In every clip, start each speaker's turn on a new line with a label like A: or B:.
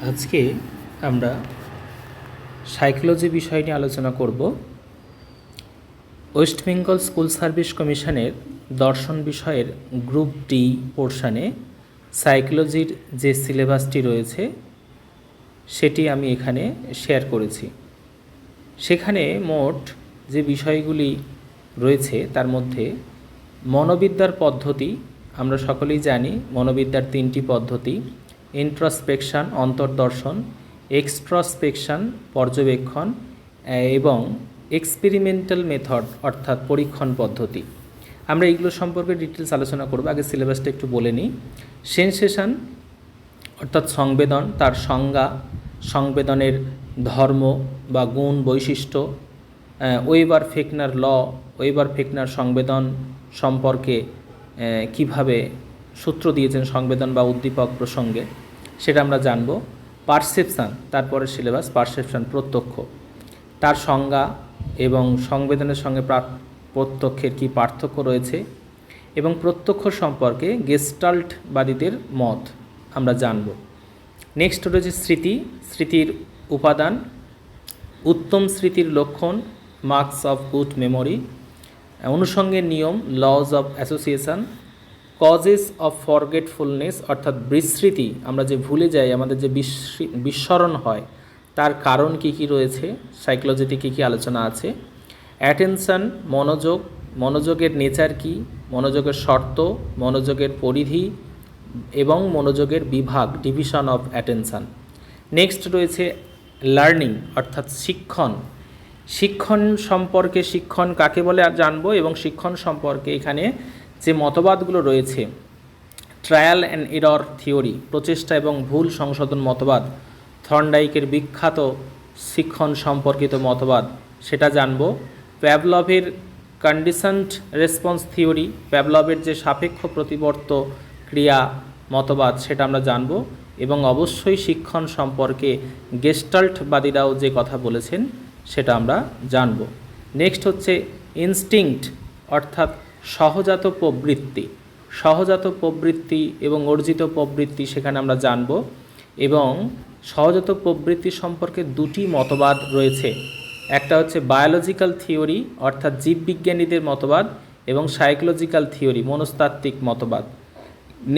A: আজকে আমরা সাইকোলজি বিষয় নিয়ে আলোচনা করব। ওয়েস্ট বেঙ্গল স্কুল সার্ভিস কমিশনের দর্শন বিষয়ের গ্রুপ ডি পোর্শনে সাইকোলজির যে সিলেবাসটি রয়েছে সেটি আমি এখানে শেয়ার করেছি। সেখানে মোট যে বিষয়গুলি রয়েছে তার মধ্যে মনোবিদ্যার পদ্ধতি, আমরা সকলেই জানি মনোবিদ্যার তিনটি পদ্ধতি: ইন্ট্রোস্পেকশন অন্তর্দর্শন, এক্সট্রোস্পেকশন পর্যবেক্ষণ এবং এক্সপেরিমেন্টাল মেথড অর্থাৎ পরীক্ষণ পদ্ধতি। আমরা এইগুলো সম্পর্কে ডিটেলস আলোচনা করব। আগে সিলেবাসটা একটু বলে নিই। সেনসেশন অর্থাৎ সংবেদন, তার সংজ্ঞা, সংবেদনের ধর্ম বা গুণ বৈশিষ্ট্য, ওয়েবার-ফেকনার ল, ওয়েবার-ফেকনার সংবেদন সম্পর্কে কিভাবে সূত্র দিয়েছেন সংবেদন বা উদ্দীপক প্রসঙ্গে, সেটা আমরা জানব। পারসেপশান, তারপরে সিলেবাস পারসেপশান প্রত্যক্ষ, তার সংজ্ঞা এবং সংবেদনের সঙ্গে প্রত্যক্ষের কী পার্থক্য রয়েছে এবং প্রত্যক্ষ সম্পর্কে গেস্টাল্টবাদীদের মত আমরা জানব। নেক্সট রয়েছে স্মৃতি, স্মৃতির উপাদান, উত্তম স্মৃতির লক্ষণ, মার্কস অফ গুড মেমোরি, অনুষঙ্গের নিয়ম, lodge of association, causes of forgetfulness অর্থাৎ বিস্মৃতি, আমরা যে ভুলে যাই, আমাদের যে বিস্মরণ হয়, তার কারণ কী কী রয়েছে, সাইকোলজিতে কী কী আলোচনা আছে। অ্যাটেনশন মনোযোগ, মনোযোগের নেচার কী, মনোযোগের শর্ত, মনোযোগের পরিধি এবং মনোযোগের বিভাগ, ডিভিশন অফ অ্যাটেনশন। নেক্সট রয়েছে লার্নিং অর্থাৎ শিক্ষণ, শিক্ষণ সম্পর্কে, শিক্ষণ কাকে বলে আর জানবো এবং শিক্ষণ সম্পর্কে এখানে যে মতবাদগুলো রয়েছে, ট্রায়াল অ্যান্ড এরর থিওরি, প্রচেষ্টা এবং ভুল সংশোধন মতবাদ, থর্নডাইকের বিখ্যাত শিক্ষণ সম্পর্কিত মতবাদ, সেটা জানব। প্যাভলভের কন্ডিশনড রেসপন্স থিওরি, প্যাভলভের যে সাপেক্ষ প্রতিবর্ত ক্রিয়া মতবাদ, সেটা আমরা জানব। এবং অবশ্যই শিক্ষণ সম্পর্কে গেস্টাল্টবাদীরাও যে কথা বলেছেন সেটা আমরা জানব। নেক্সট হচ্ছে ইনস্টিংক্ট অর্থাৎ সহজাত প্রবৃত্তি, সহজাত প্রবৃত্তি এবং অর্জিত প্রবৃত্তি সেখানে আমরা জানব। এবং সহজাত প্রবৃত্তি সম্পর্কে দুটি মতবাদ রয়েছে, একটা হচ্ছে বায়োলজিক্যাল থিওরি অর্থাৎ জীববিজ্ঞানীদের মতবাদ এবং সাইকোলজিক্যাল থিওরি মনস্তাত্ত্বিক মতবাদ।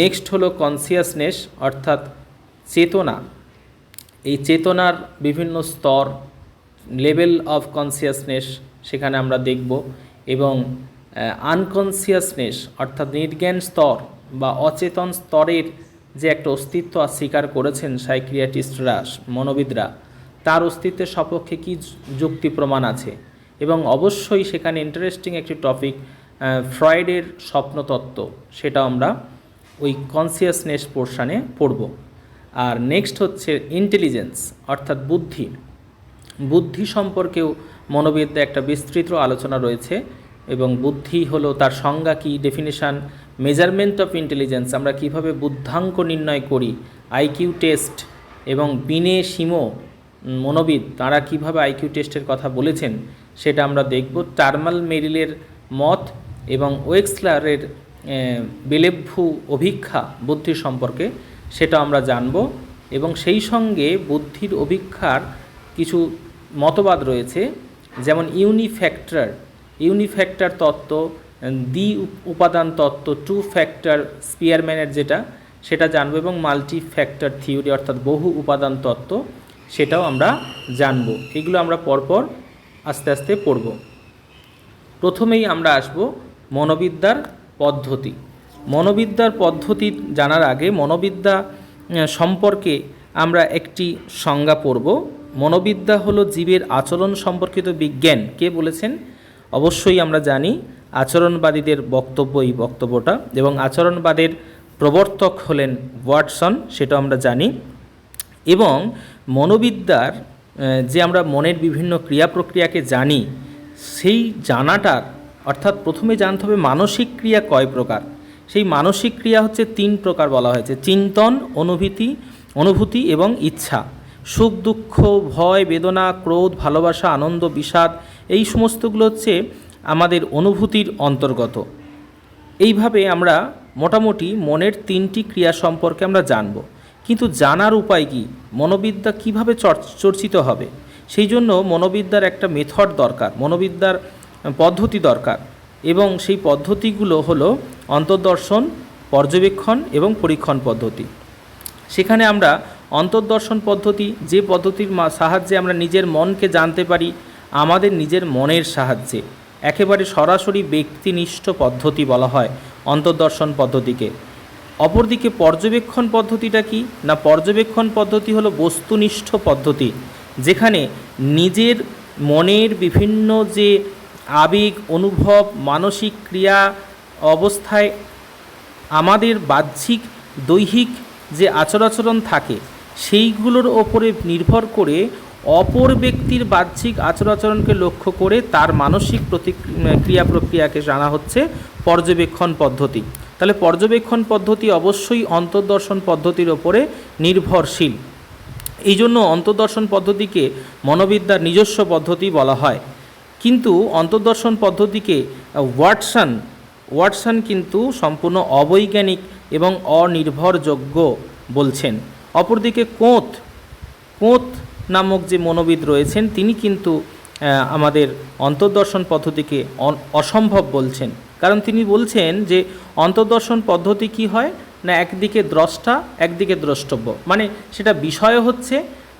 A: নেক্সট হলো কনসিয়াসনেস অর্থাৎ চেতনা, এই চেতনার বিভিন্ন স্তর, লেভেল অফ কনসিয়াসনেস সেখানে আমরা দেখব। এবং আনকনসিয়াসনেস অর্থাৎ নির্জ্ঞান স্তর বা অচেতন স্তরের যে একটা অস্তিত্ব স্বীকার করেছেন সাইকিয়াট্রিস্টরা, মনোবিদরা, তার অস্তিত্বের সপক্ষে কী যুক্তি প্রমাণ আছে। এবং অবশ্যই সেখানে ইন্টারেস্টিং একটি টপিক ফ্রয়েডের স্বপ্নতত্ত্ব, সেটা আমরা ওই কনসিয়াসনেস পোর্শনে পড়ব। আর নেক্সট হচ্ছে ইন্টেলিজেন্স অর্থাৎ বুদ্ধি, বুদ্ধি সম্পর্কেও মনোবিদ্যা একটা বিস্তৃত আলোচনা রয়েছে। এবং বুদ্ধি হলো তার সংজ্ঞা কী, ডেফিনিশান, মেজারমেন্ট অফ ইন্টেলিজেন্স, আমরা কিভাবে বুদ্ধাঙ্ক নির্ণয় করি, আইকিউ টেস্ট এবং বিনে সিমো মনোবিদ তারা কিভাবে আইকিউ টেস্টের কথা বলেছেন সেটা আমরা দেখব। টার্মাল মেরিলের মত এবং ওয়েক্সলারের বেলেভ্যু অভিক্ষা বুদ্ধি সম্পর্কে, সেটা আমরা জানব। এবং সেই সঙ্গে বুদ্ধির অভিক্ষার কিছু মতবাদ রয়েছে, যেমন ইউনিফ্যাক্টর তত্ত্ব, দ্বি উপাদান তত্ত্ব, টু ফ্যাক্টর স্পিয়ারম্যানের যেটা, সেটা জানব। এবং মাল্টি ফ্যাক্টর থিওরি অর্থাৎ বহু উপাদান তত্ত্ব, সেটাও আমরা জানব। এগুলো আমরা পরপর আস্তে আস্তে পড়ব। প্রথমেই আমরা আসব মনোবিদ্যার পদ্ধতি। মনোবিদ্যার পদ্ধতি জানার আগে মনোবিদ্যা সম্পর্কে আমরা একটি সংজ্ঞা পড়ব। মনোবিদ্যা হলো জীবের আচরণ সম্পর্কিত বিজ্ঞান। কে বলেছেন? অবশ্যই আমরা জানি আচরণবাদীদের বক্তব্য, এই বক্তব্যটা। এবং আচরণবাদের প্রবর্তক হলেন ওয়াটসন, সেটা আমরা জানি। এবং মনোবিদ্যার যে আমরা মনের বিভিন্ন ক্রিয়া প্রক্রিয়াকে জানি, সেই জানাটার অর্থাৎ প্রথমে জানতে হবে মানসিক ক্রিয়া কয় প্রকার। সেই মানসিক ক্রিয়া হচ্ছে 3 প্রকার বলা হয়েছে: চিন্তন, অনুভূতি এবং ইচ্ছা। সুখ, দুঃখ, ভয়, বেদনা, ক্রোধ, ভালোবাসা, আনন্দ, বিষাদ, এই সমস্তগুলো হচ্ছে আমাদের অনুভূতির অন্তর্গত। এইভাবে আমরা মোটামুটি মনের 3টি ক্রিয়া সম্পর্কে আমরা জানব। কিন্তু জানার উপায় কি, মনোবিদ্যা কিভাবে চর্চিত হবে, সেই জন্য মনোবিদ্যার একটা মেথড দরকার, মনোবিদ্যার পদ্ধতি দরকার। এবং সেই পদ্ধতিগুলো হলো অন্তর্দর্শন, পর্যবেক্ষণ এবং পরীক্ষণ পদ্ধতি। সেখানে আমরা অন্তর্দর্শন পদ্ধতি, যে পদ্ধতির সাহায্যে আমরা নিজের মনকে জানতে পারি আমাদের নিজের মনের সাহায্যে, একেবারে সরাসরি ব্যক্তিনিষ্ঠ পদ্ধতি বলা হয় অন্তর্দর্শন পদ্ধতিকে। অপরদিকে পর্যবেক্ষণ পদ্ধতিটা কি না, পর্যবেক্ষণ পদ্ধতি হলো বস্তুনিষ্ঠ পদ্ধতি, যেখানে নিজের মনের বিভিন্ন যে আবেগ, অনুভব, মানসিক ক্রিয়া অবস্থায় আমাদের বাহ্যিক দৈহিক যে আচরণ থাকে সেইগুলোর ওপরে নির্ভর করে অপর ব্যক্তির বাহ্যিক আচরণকে লক্ষ্য করে তার মানসিক ক্রিয়া প্রক্রিয়াকে জানা হচ্ছে পর্যবেক্ষণ পদ্ধতি। তাহলে পর্যবেক্ষণ পদ্ধতি অবশ্যই অন্তর্দর্শন পদ্ধতির ওপরে নির্ভরশীল। এই জন্য অন্তর্দর্শন পদ্ধতিকে মনোবিদ্যার নিজস্ব পদ্ধতি বলা হয়। কিন্তু অন্তর্দর্শন পদ্ধতিকে ওয়াটসন কিন্তু সম্পূর্ণ অবৈজ্ঞানিক এবং অনির্ভরযোগ্য বলছেন। অপরদিকে কোঁত নামক যে মনোবিদ রয়েছেন তিনি কিন্তু আমাদের অন্তর্দর্শন পদ্ধতিকে অসম্ভব বলছেন। কারণ তিনি বলছেন যে অন্তর্দর্শন পদ্ধতি কি হয় না, একদিকে দ্রষ্টা একদিকে দ্রষ্টব্য, মানে সেটা বিষয় হচ্ছে,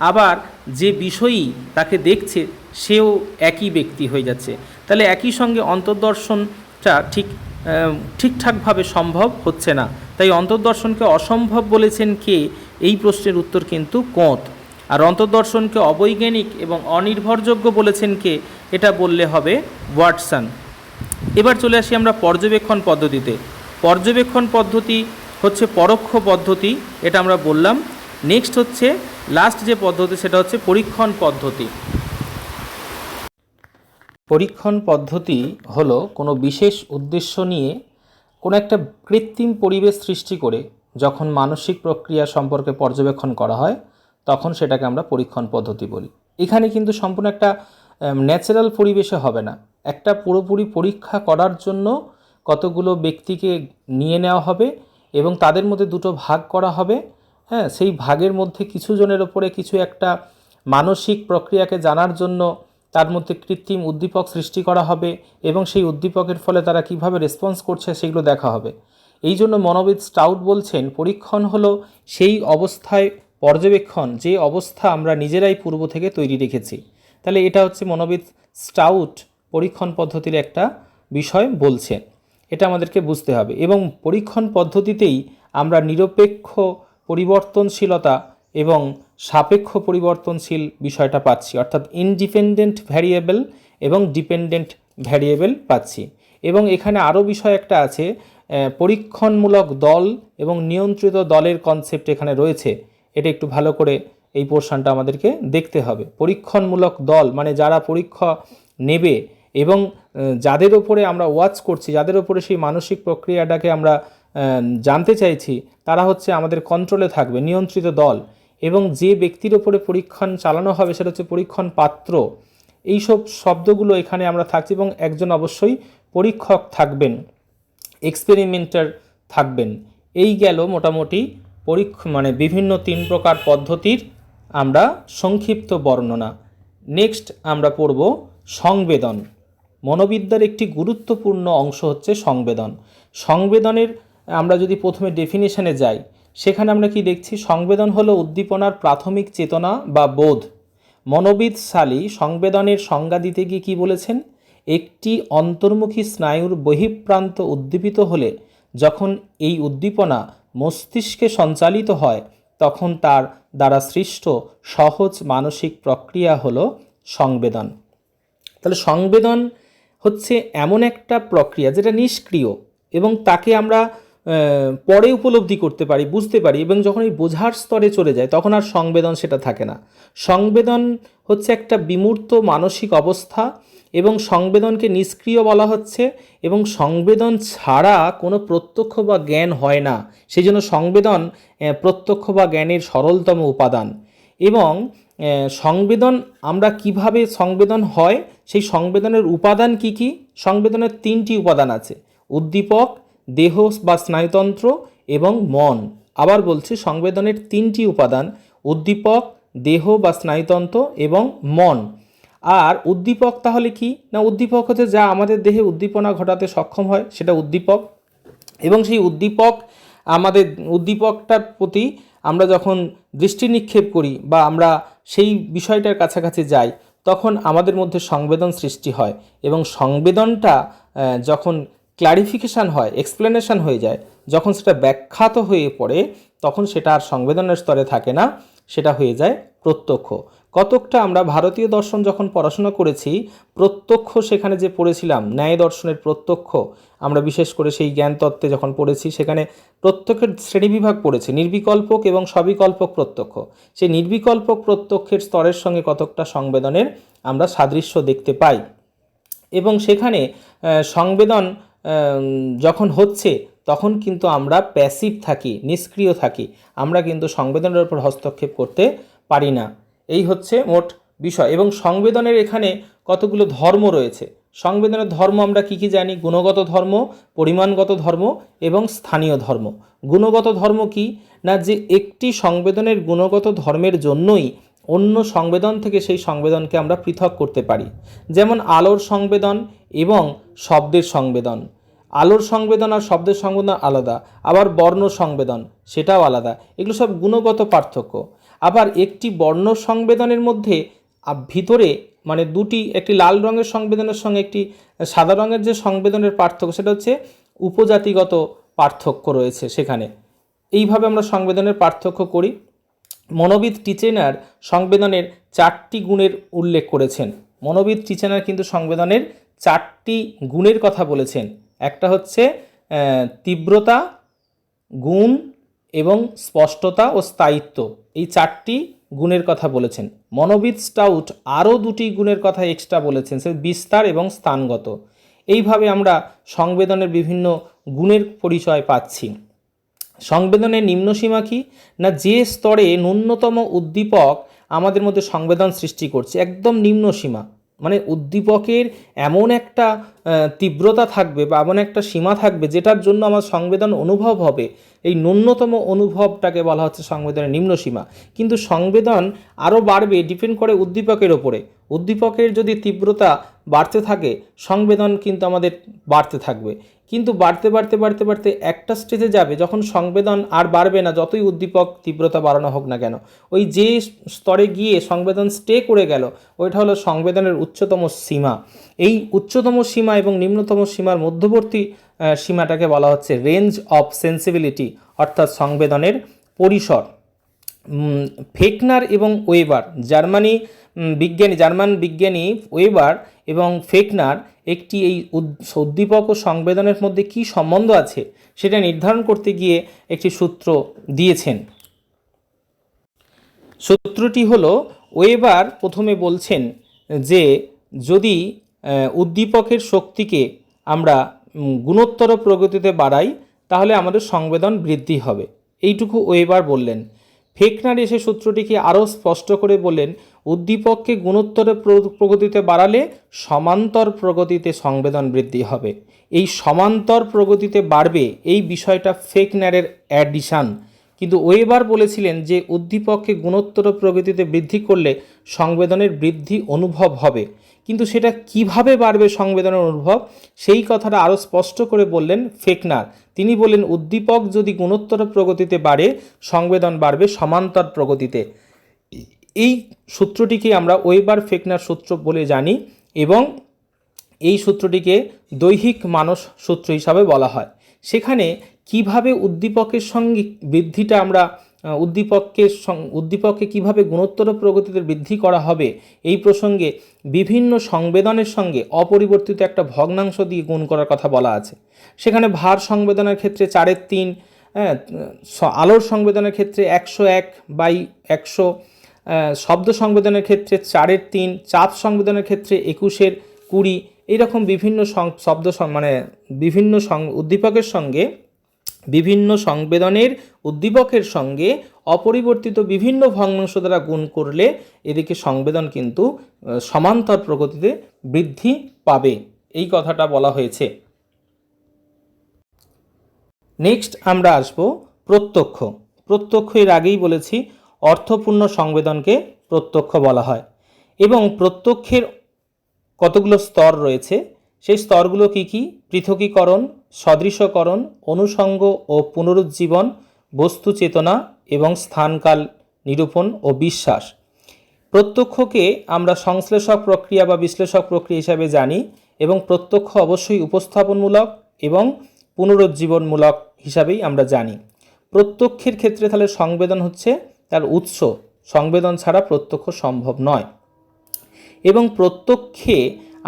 A: আবার যে বিষয়ই তাকে দেখছে সেও একই ব্যক্তি হয়ে যাচ্ছে। তাহলে একই সঙ্গে অন্তর্দর্শনটা ঠিকঠাকভাবে সম্ভব হচ্ছে না। তাই অন্তর্দর্শনকে অসম্ভব বলেছেন কে, এই প্রশ্নের উত্তর কিন্তু কোঁত। আর অন্তর্দর্শনকে অবৈজ্ঞানিক এবং অনির্ভরযোগ্য বলেছেন কে, এটা বললে হবে ওয়াটসন। এবার চলে আসি আমরা পর্যবেক্ষণ পদ্ধতিতে। পর্যবেক্ষণ পদ্ধতি হচ্ছে পরোক্ষ পদ্ধতি, এটা আমরা বললাম। নেক্সট হচ্ছে লাস্ট যে পদ্ধতি সেটা হচ্ছে পরীক্ষণ পদ্ধতি। পরীক্ষণ পদ্ধতি হলো কোনো বিশেষ উদ্দেশ্য নিয়ে কোনো একটা কৃত্রিম পরিবেশ সৃষ্টি করে যখন মানসিক প্রক্রিয়া সম্পর্কে পর্যবেক্ষণ করা হয় তখন সেটাকে আমরা পরীক্ষণ পদ্ধতি বলি। এখানে কিন্তু সম্পূর্ণ একটা ন্যাচারাল পরিবেশে হবে না, একটা পুরোপুরি পরীক্ষা করার জন্য কতগুলো ব্যক্তিকে নিয়ে নেওয়া হবে এবং তাদের মধ্যে দুটো ভাগ করা হবে। হ্যাঁ, সেই ভাগের মধ্যে কিছু জনের ওপরে কিছু একটা মানসিক প্রক্রিয়াকে জানার জন্য তার মধ্যে কৃত্রিম উদ্দীপক সৃষ্টি করা হবে এবং সেই উদ্দীপকের ফলে তারা কিভাবে রেসপন্স করছে সেগুলো দেখা হবে। এই জন্য মনোবিদ স্টাউট বলছেন পরীক্ষণ হলো সেই অবস্থায় পর্যবেক্ষণ যে অবস্থা আমরা নিজেরাই পূর্ব থেকে তৈরি রেখেছি। তাহলে এটা হচ্ছে মনোবিদ স্টাউট পরীক্ষণ পদ্ধতির একটা বিষয় বলছে, এটা আমাদেরকে বুঝতে হবে। এবং পরীক্ষণ পদ্ধতিতেই আমরা নিরপেক্ষ পরিবর্তনশীলতা এবং সাপেক্ষ পরিবর্তনশীল বিষয়টা পাচ্ছি, অর্থাৎ ইনডিপেন্ডেন্ট ভ্যারিয়েবল এবং ডিপেন্ডেন্ট ভ্যারিয়েবল পাচ্ছি। এবং এখানে আরও বিষয় একটা আছে, পরীক্ষণমূলক দল এবং নিয়ন্ত্রিত দলের কনসেপ্ট এখানে রয়েছে। এটা একটু ভালো করে এই পোর্শনটা আমাদেরকে দেখতে হবে। পরীক্ষণমূলক দল মানে যারা পরীক্ষা নেবে এবং যাদের ওপরে আমরা ওয়াচ করছি, যাদের ওপরে সেই মানসিক প্রক্রিয়াটাকে আমরা জানতে চাইছি, তারা হচ্ছে আমাদের কন্ট্রোলে থাকবে, নিয়ন্ত্রিত দল। এবং যে ব্যক্তির ওপরে পরীক্ষণ চালানো হবে সেটা হচ্ছে পরীক্ষণ পাত্র। এইসব শব্দগুলো এখানে আমরা থাকছি এবং একজন অবশ্যই পরীক্ষক থাকবেন, এক্সপেরিমেন্টার থাকবেন। এই গেল মোটামুটি মানে বিভিন্ন 3 প্রকার পদ্ধতির আমরা সংক্ষিপ্ত বর্ণনা। নেক্সট আমরা পড়ব সংবেদন। মনোবিদ্যার একটি গুরুত্বপূর্ণ অংশ হচ্ছে সংবেদন। সংবেদনের আমরা যদি প্রথমে ডেফিনেশনে যাই, সেখানে আমরা কি দেখছি, সংবেদন হলো উদ্দীপনার প্রাথমিক চেতনা বা বোধ। মনোবিদ সালি সংবেদনের সংজ্ঞা দিতে গিয়ে কী বলেছেন, একটি অন্তর্মুখী স্নায়ুর বহিঃপ্রান্ত উদ্দীপিত হলে যখন এই উদ্দীপনা মস্তিষ্কে সঞ্চালিত হয় তখন তার দ্বারা সৃষ্ট সহজ মানসিক প্রক্রিয়া হলো সংবেদন। তাহলে সংবেদন হচ্ছে এমন একটা প্রক্রিয়া যেটা নিষ্ক্রিয় এবং তাকে আমরা পরে উপলব্ধি করতে পারি, বুঝতে পারি, এবং যখন এই বোঝার স্তরে চলে যায় তখন আর সংবেদন সেটা থাকে না। সংবেদন হচ্ছে একটা বিমূর্ত মানসিক অবস্থা এবং সংবেদনকে নিষ্ক্রিয় বলা হচ্ছে এবং সংবেদন ছাড়া কোনো প্রত্যক্ষ বা জ্ঞান হয় না। সেই জন্য সংবেদন প্রত্যক্ষ বা জ্ঞানের সরলতম উপাদান। এবং সংবেদন আমরা কিভাবে সংবেদন হয়, সেই সংবেদনের উপাদান কি কি? সংবেদনের 3টি উপাদান আছে, উদ্দীপক, দেহ বা স্নায়ুতন্ত্র এবং মন। আবার বলছি, সংবেদনের 3টি উপাদান: উদ্দীপক, দেহ বা স্নায়ুতন্ত্র এবং মন। আর উদ্দীপক তাহলে কি না, উদ্দীপক হচ্ছে যা আমাদের দেহে উদ্দীপনা ঘটাতে সক্ষম হয়, সেটা উদ্দীপক। এবং সেই উদ্দীপকটার প্রতি আমরা যখন দৃষ্টি নিক্ষেপ করি বা আমরা সেই বিষয়টার কাছাকাছি যাই, তখন আমাদের মধ্যে সংবেদন সৃষ্টি হয়। এবং সংবেদনটা যখন ক্লারিফিকেশান হয়, এক্সপ্লেনেশন হয়ে যায়, যখন সেটা ব্যাখ্যাত হয়ে পড়ে, তখন সেটা আর সংবেদনের স্তরে থাকে না, সেটা হয়ে যায় প্রত্যক্ষ। কতকটা আমরা ভারতীয় দর্শন যখন পড়াশোনা করেছি, প্রত্যক্ষ সেখানে যে পড়েছিলাম, ন্যায় দর্শনের প্রত্যক্ষ, আমরা বিশেষ করে সেই জ্ঞানতত্ত্বে যখন পড়েছি, সেখানে প্রত্যক্ষের শ্রেণীবিভাগ পড়েছি, নির্বিকল্পক এবং সবিকল্পক প্রত্যক্ষ। সেই নির্বিকল্পক প্রত্যক্ষের স্তরের সঙ্গে কতকটা সংবেদনের আমরা সাদৃশ্য দেখতে পাই। এবং সেখানে সংবেদন যখন হচ্ছে, তখন কিন্তু আমরা প্যাসিভ থাকি, নিষ্ক্রিয় থাকি, আমরা কিন্তু সংবেদনের উপর হস্তক্ষেপ করতে পারি না। এই হচ্ছে মোট বিষয়। এবং সংবেদনের এখানে কতগুলো ধর্ম রয়েছে। সংবেদনের ধর্ম আমরা কি কি জানি? গুণগত ধর্ম, পরিমাণগত ধর্ম এবং স্থানীয় ধর্ম। গুণগত ধর্ম কি না, যে একটি সংবেদনের গুণগত ধর্মের জন্যই অন্য সংবেদন থেকে সেই সংবেদনকে আমরা পৃথক করতে পারি। যেমন আলোর সংবেদন এবং শব্দের সংবেদন। আলোর সংবেদন আর শব্দের সংবেদন আলাদা। আবার বর্ণ সংবেদন, সেটাও আলাদা। এগুলো সব গুণগত পার্থক্য। আবার একটি বর্ণ সংবেদনের মধ্যে ভিতরে মানে একটি লাল রঙের সংবেদনের সঙ্গে একটি সাদা রঙের যে সংবেদনের পার্থক্য, সেটা হচ্ছে উপজাতিগত পার্থক্য রয়েছে সেখানে। এইভাবে আমরা সংবেদনের পার্থক্য করি। মনোবিদ টিচেনার সংবেদনের 4টি গুণের উল্লেখ করেছেন। মনোবিদ টিচেনার কিন্তু সংবেদনের 4টি গুণের কথা বলেছেন। একটা হচ্ছে তীব্রতা, গুণ এবং স্পষ্টতা ও স্থায়িত্ব। এই 4টি গুণের কথা বলেছেন। মনোবিদ স্টাউট আরও 2টি গুণের কথা এক্সট্রা বলেছেন, সে বিস্তার এবং স্থানগত। এইভাবে আমরা সংবেদনের বিভিন্ন গুণের পরিচয় পাচ্ছি। সংবেদনের নিম্নসীমা কি না, যে স্তরে ন্যূনতম উদ্দীপক আমাদের মধ্যে সংবেদন সৃষ্টি করছে, একদম নিম্নসীমা, মানে উদ্দীপকের এমন একটা তীব্রতা থাকবে বা এমন একটা সীমা থাকবে যেটার জন্য আমার সংবেদন অনুভব হবে, এই ন্যূনতম অনুভবটাকে বলা হচ্ছে সংবেদনের নিম্নসীমা। কিন্তু সংবেদন আরও বাড়বে, ডিপেন্ড করে উদ্দীপকের ওপরে। উদ্দীপকের যদি তীব্রতা বাড়তে থাকে, সংবেদন কিন্তু আমাদের বাড়তে থাকবে। কিন্তু বাড়তে বাড়তে বাড়তে বাড়তে একটা স্টেজে যাবে যখন সংবেদন আর বাড়বে না, যতই উদ্দীপক তীব্রতা বাড়ানো হোক না কেন। ওই যে স্তরে গিয়ে সংবেদন স্টে করে গেল, ওইটা হলো সংবেদনের উচ্চতম সীমা। এই উচ্চতম সীমা এবং নিম্নতম সীমার মধ্যবর্তী সীমাটাকে বলা হচ্ছে রেঞ্জ অফ সেন্সিবিলিটি, অর্থাৎ সংবেদনের পরিসর। ফেকনার এবং ওয়েবার, জার্মান বিজ্ঞানী ওয়েবার এবং ফেকনার একটি এই উদ্দীপক ও সংবেদনের মধ্যে কী সম্বন্ধ আছে সেটা নির্ধারণ করতে গিয়ে একটি সূত্র দিয়েছেন। সূত্রটি হলো, ওয়েবার প্রথমে বলছেন যে যদি উদ্দীপকের শক্তিকে আমরা গুণোত্তর প্রগতিতে বাড়াই, তাহলে আমাদের সংবেদন বৃদ্ধি হবে। এইটুকু ওয়েবার বললেন। ফেকনার এসে সূত্রটিকে আরও স্পষ্ট করে বললেন, উদ্দীপককে গুণোত্তর প্রগতিতে বাড়ালে সমান্তর প্রগতিতে সংবেদন বৃদ্ধি হবে। এই সমান্তর প্রগতিতে বাড়বে, এই বিষয়টা ফেকনারের অ্যাডিশান। কিন্তু ওয়েবার বলেছিলেন যে উদ্দীপককে গুণোত্তর প্রগতিতে বৃদ্ধি করলে সংবেদনের বৃদ্ধি অনুভব হবে। কিন্তু সেটা কিভাবে বাড়বে সংবেদনের অনুভব, সেই কথাটা আরও স্পষ্ট করে বললেন ফেকনার। তিনি বললেন, উদ্দীপক যদি গুণোত্তর প্রগতিতে বাড়ে, সংবেদন বাড়বে সমান্তর প্রগতিতে। এই সূত্রটিকে আমরা ওয়েবার ফেকনার সূত্র বলে জানি এবং এই সূত্রটিকে দৈহিক মানস সূত্র হিসাবে বলা হয়। সেখানে কিভাবে উদ্দীপকের সঙ্গে বৃদ্ধিটা আমরা উদ্দীপককে কিভাবে গুণোত্তর প্রগতিতে বৃদ্ধি করা হবে, এই প্রসঙ্গে বিভিন্ন সংবেদনের সঙ্গে অপরিবর্তিত একটা ভগ্নাংশ দিয়ে গুণ করার কথা বলা আছে। সেখানে ভার সংবেদনের ক্ষেত্রে 4/3, আলোর সংবেদনের ক্ষেত্রে 101/100, শব্দ সংবেদনের ক্ষেত্রে 4/3, চাপ সংবেদনের ক্ষেত্রে 21/20, এইরকম বিভিন্ন বিভিন্ন উদ্দীপকের সঙ্গে বিভিন্ন সংবেদনের উদ্দীপকের সঙ্গে অপরিবর্তিত বিভিন্ন ভগ্নাংশ দ্বারা গুণ করলে এদিকে সংবেদন কিন্তু সমান্তর প্রগতিতে বৃদ্ধি পাবে, এই কথাটা বলা হয়েছে। নেক্সট আমরা আসব প্রত্যক্ষ। প্রত্যক্ষ এর আগেই বলেছি, অর্থপূর্ণ সংবেদনকে প্রত্যক্ষ বলা হয়। এবং প্রত্যক্ষের কতগুলো স্তর রয়েছে, সেই স্তরগুলো কি কি? পৃথকীকরণ, সদৃশকরণ, অনুষঙ্গ ও পুনরুজ্জীবন, বস্তু চেতনা এবং স্থানকাল নিরূপণ ও বিশ্বাস। প্রত্যক্ষকে আমরা সংশ্লেষক প্রক্রিয়া বা বিশ্লেষক প্রক্রিয়া হিসাবে জানি, এবং প্রত্যক্ষ অবশ্যই উপস্থাপনমূলক এবং পুনরুজ্জীবনমূলক হিসাবেই আমরা জানি। প্রত্যক্ষের ক্ষেত্রে তাহলে সংবেদন হচ্ছে তার উৎস, সংবেদন ছাড়া প্রত্যক্ষ সম্ভব নয়। এবং প্রত্যক্ষে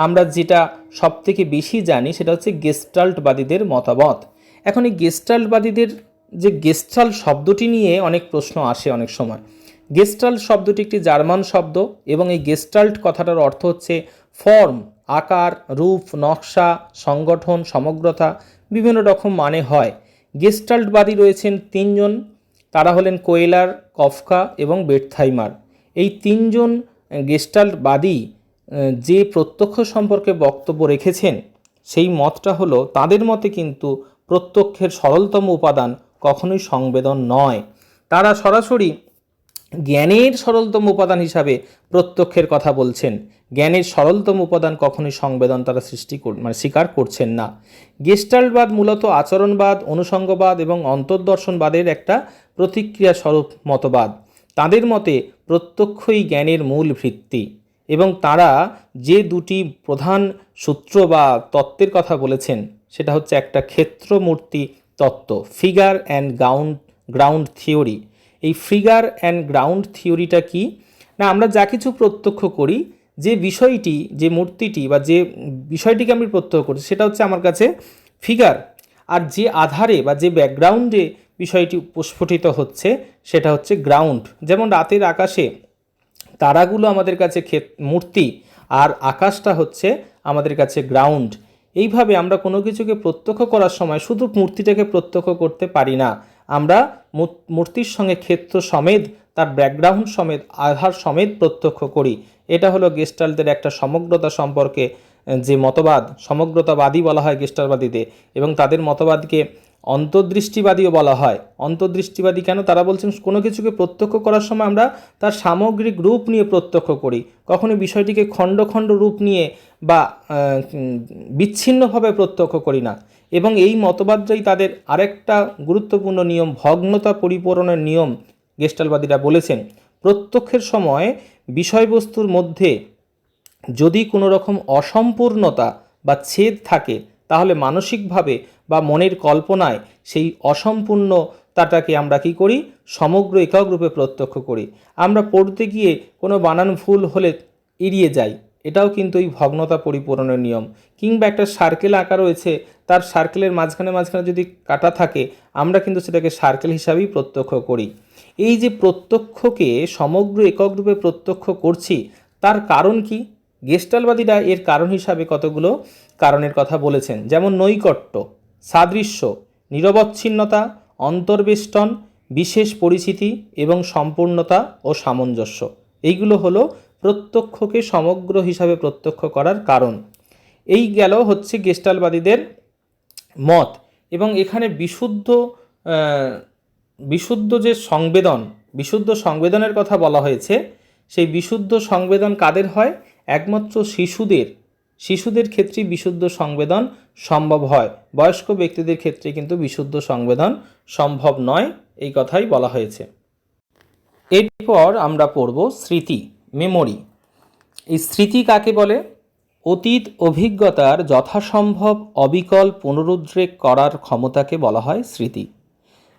A: আমরা যেটা সবথেকে বেশি জানি সেটা হচ্ছে গেস্টাল্টবাদীদের মতামত। এখন এই গেস্টাল্টবাদীদের যে গেস্টাল্ট শব্দটি নিয়ে অনেক প্রশ্ন আসে অনেক সময়। গেস্টাল্ট শব্দটি একটি জার্মান শব্দ, এবং এই গেস্টাল্ট কথাটার অর্থ হচ্ছে ফর্ম, আকার, রূপ, নকশা, সংগঠন, সমগ্রতা, বিভিন্ন রকম মানে হয়। গেস্টাল্টবাদী রয়েছেন তিনজন, তারা হলেন কোয়েলার, কফকা এবং বের্থাইমার। এই তিনজন গেস্টাল্টবাদী যে প্রত্যক্ষ সম্পর্কে বক্তব্য রেখেছেন, সেই মতটা হলো, তাদের মতে কিন্তু প্রত্যক্ষের সরলতম উপাদান কখনোই সংবেদন নয়। তারা সরাসরি জ্ঞানের সরলতম উপাদান হিসাবে প্রত্যক্ষের কথা বলছেন। জ্ঞানের সরলতম উপাদান কখনোই সংবেদন তারা স্বীকার করছেন না। গেস্টাল্টবাদ মূলত আচরণবাদ, অনুষঙ্গবাদ এবং অন্তর্দর্শনবাদের একটা প্রতিক্রিয়া স্বরূপ মতবাদ। তাদের মতে প্রত্যক্ষই জ্ঞানের মূল ভিত্তি, এবং তারা যে দুটি প্রধান সূত্র বা তত্ত্বের কথা বলেছেন সেটা হচ্ছে একটা ক্ষেত্রমূর্তি তত্ত্ব, ফিগার অ্যান্ড গ্রাউন্ড থিওরি। এই ফিগার অ্যান্ড গ্রাউন্ড থিওরিটা কি না, আমরা যা কিছু প্রত্যক্ষ করি, যে বিষয়টি, যে মূর্তিটি বা যে বিষয়টিকে আমি প্রত্যক্ষ করছি সেটা হচ্ছে আমার কাছে ফিগার, আর যে আধারে বা যে ব্যাকগ্রাউন্ডে বিষয়টি প্রস্ফুটিত হচ্ছে সেটা হচ্ছে গ্রাউন্ড। যেমন রাতের আকাশে তারাগুলো আমাদের কাছে মূর্তি, আর আকাশটা হচ্ছে আমাদের কাছে গ্রাউন্ড। এইভাবে আমরা কোনো কিছুকে প্রত্যক্ষ করার সময় শুধু মূর্তিটাকে প্রত্যক্ষ করতে পারি না, আমরা মূর্তির সঙ্গে ক্ষেত্র সমেত, তার ব্যাকগ্রাউন্ড সমেত, আধার সমেত প্রত্যক্ষ করি। এটা হলো গেস্টাল্টদের একটা সমগ্রতা সম্পর্কে যে মতবাদ, সমগ্রতাবাদী বলা হয় গেস্টাল্টবাদীদের, এবং তাদের মতবাদকে অন্তর্দৃষ্টিবাদীও বলা হয়। অন্তর্দৃষ্টিবাদী কেন? তারা বলছেন কোনো কিছুকে প্রত্যক্ষ করার সময় আমরা তার সামগ্রিক রূপ নিয়ে প্রত্যক্ষ করি, কখনো বিষয়টিকে খণ্ড খণ্ড রূপ নিয়ে বা বিচ্ছিন্নভাবে প্রত্যক্ষ করি না। এবং এই মতবাদটাই তাদের আরেকটা গুরুত্বপূর্ণ নিয়ম, ভগ্নতা পরিপূরণের নিয়ম। গেস্টাল্টবাদীরা বলেছেন প্রত্যক্ষের সময় বিষয়বস্তুর মধ্যে যদি কোনো রকম অসম্পূর্ণতা বা ছেদ থাকে, তাহলে মানসিকভাবে বা মনের কল্পনায় সেই অসম্পূর্ণতাটাকে আমরা কি করি? সমগ্র একক রূপে প্রত্যক্ষ করি। আমরা পড়তে গিয়ে কোনো বানান ভুল হলে এড়িয়ে যাই, এটাও কিন্তু এই ভগ্নতা পরিপূরণের নিয়ম। কিংবা একটা সার্কেল আঁকা রয়েছে, তার সার্কেলের মাঝখানে মাঝখানে যদি কাটা থাকে, আমরা কিন্তু সেটাকে সার্কেল হিসাবেই প্রত্যক্ষ করি। এই যে প্রত্যক্ষকে সমগ্র একক রূপে প্রত্যক্ষ করছি, তার কারণ কি? গেস্টাল্টবাদীরা এর কারণ হিসাবে কতগুলো কারণের কথা বলেছেন, যেমন নৈকট্য, সাদৃশ্য, নিরবচ্ছিন্নতা, অন্তর্বেষ্টন, বিশেষ পরিচিতি এবং সম্পূর্ণতা ও সামঞ্জস্য। এইগুলো হলো প্রত্যক্ষকে সমগ্র হিসাবে প্রত্যক্ষ করার কারণ। এই গেল হচ্ছে গেস্টাল্টবাদীদের মত। এবং এখানে বিশুদ্ধ যে সংবেদন, বিশুদ্ধ সংবেদনের কথা বলা হয়েছে, সেই বিশুদ্ধ সংবেদন কাদের হয়? একমাত্র শিশুদের ক্ষেত্রেই বিশুদ্ধ সংবেদন সম্ভব হয়, বয়স্ক ব্যক্তিদের ক্ষেত্রে কিন্তু বিশুদ্ধ সংবেদন সম্ভব নয়, এই কথাই বলা হয়েছে। এরপর আমরা পড়ব স্মৃতি, মেমোরি। এই স্মৃতি কাকে বলে? অতীত অভিজ্ঞতার যথাসম্ভব অবিকল পুনরুদ্রেক করার ক্ষমতাকে বলা হয় স্মৃতি।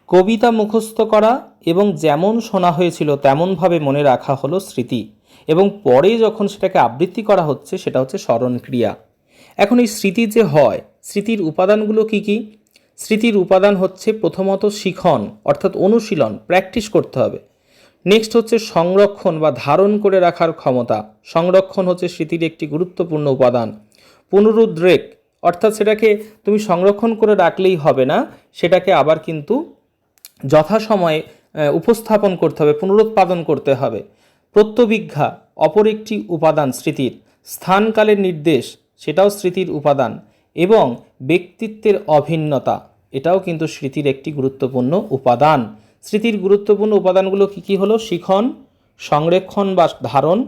A: কবিতা মুখস্থ করা এবং যেমন শোনা হয়েছিল তেমনভাবে মনে রাখা হলো স্মৃতি, এবং পরে যখন সেটাকে আবৃত্তি করা হচ্ছে সেটা হচ্ছে স্মরণক্রিয়া। এখন এই স্মৃতি যে হয়, স্মৃতির উপাদানগুলো কি কি? স্মৃতির উপাদান হচ্ছে প্রথমত শিখন, অর্থাৎ অনুশীলন, প্র্যাকটিস করতে হবে। নেক্সট হচ্ছে সংরক্ষণ বা ধারণ করে রাখার ক্ষমতা, সংরক্ষণ হচ্ছে স্মৃতির একটি গুরুত্বপূর্ণ উপাদান। পুনরুদ্রেক, অর্থাৎ সেটাকে তুমি সংরক্ষণ করে রাখলেই হবে না, সেটাকে আবার কিন্তু যথাসময়ে উপস্থাপন করতে হবে, পুনরুৎপাদন করতে হবে। প্রত্যভিজ্ঞা অপর একটি উপাদান স্মৃতির। স্থানকালের নির্দেশ, সেটাও স্মৃতির উপাদান। এবং ব্যক্তিত্বের অভিন্নতা, এটাও কিন্তু স্মৃতির একটি গুরুত্বপূর্ণ উপাদান। স্মৃতির গুরুত্বপূর্ণ উপাদানগুলো কী কী হলো? শিখন, সংরক্ষণ বা ধারণ,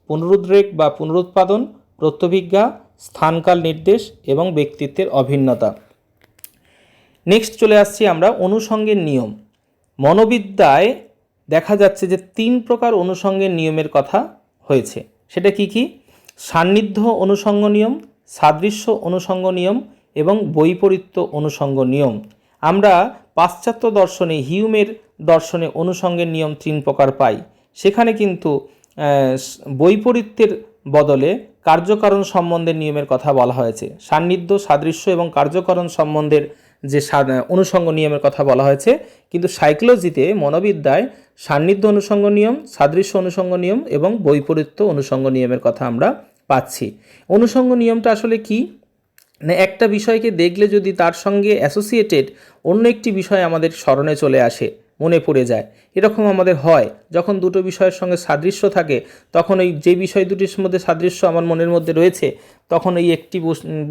A: পুনরুদ্রেক বা পুনরুৎপাদন, প্রত্যভিজ্ঞা, স্থানকাল নির্দেশ এবং ব্যক্তিত্বের অভিন্নতা। নেক্সট চলে আসছি আমরা অনুষঙ্গের নিয়ম। মনোবিদ্যায় দেখা যাচ্ছে যে 3 প্রকার অনুষঙ্গের নিয়মের কথা হয়েছে। সেটা কি কি? সান্নিধ্য অনুষঙ্গ নিয়ম, সাদৃশ্য অনুষঙ্গ নিয়ম এবং বৈপরীত্য অনুষঙ্গ নিয়ম। আমরা পাশ্চাত্য দর্শনে, হিউমের দর্শনে অনুষঙ্গের নিয়ম 3 প্রকার পাই। সেখানে কিন্তু বৈপরীত্যের বদলে কার্যকারণ সম্বন্ধের নিয়মের কথা বলা হয়েছে। সান্নিধ্য, সাদৃশ্য এবং কার্যকারণ সম্বন্ধের যে অনুষঙ্গ নিয়মের কথা বলা হয়েছে, কিন্তু সাইকোলজিতে, মনোবিদ্যায় সান্নিধ্য অনুষঙ্গ নিয়ম, সাদৃশ্য অনুষঙ্গ নিয়ম এবং বৈপরীত্য অনুষঙ্গ নিয়মের কথা আমরা পাচ্ছি। অনুষঙ্গ নিয়মটা আসলে কি? মানে একটা বিষয়কে দেখলে যদি তার সঙ্গে অ্যাসোসিয়েটেড অন্য একটি বিষয় আমাদের স্মরণে চলে আসে, মনে পড়ে যায়, এরকম আমাদের হয়। যখন দুটো বিষয়ের সঙ্গে সাদৃশ্য থাকে, তখন এই যে বিষয় দুটির মধ্যে সাদৃশ্য আমার মনের মধ্যে রয়েছে, তখন এই একটি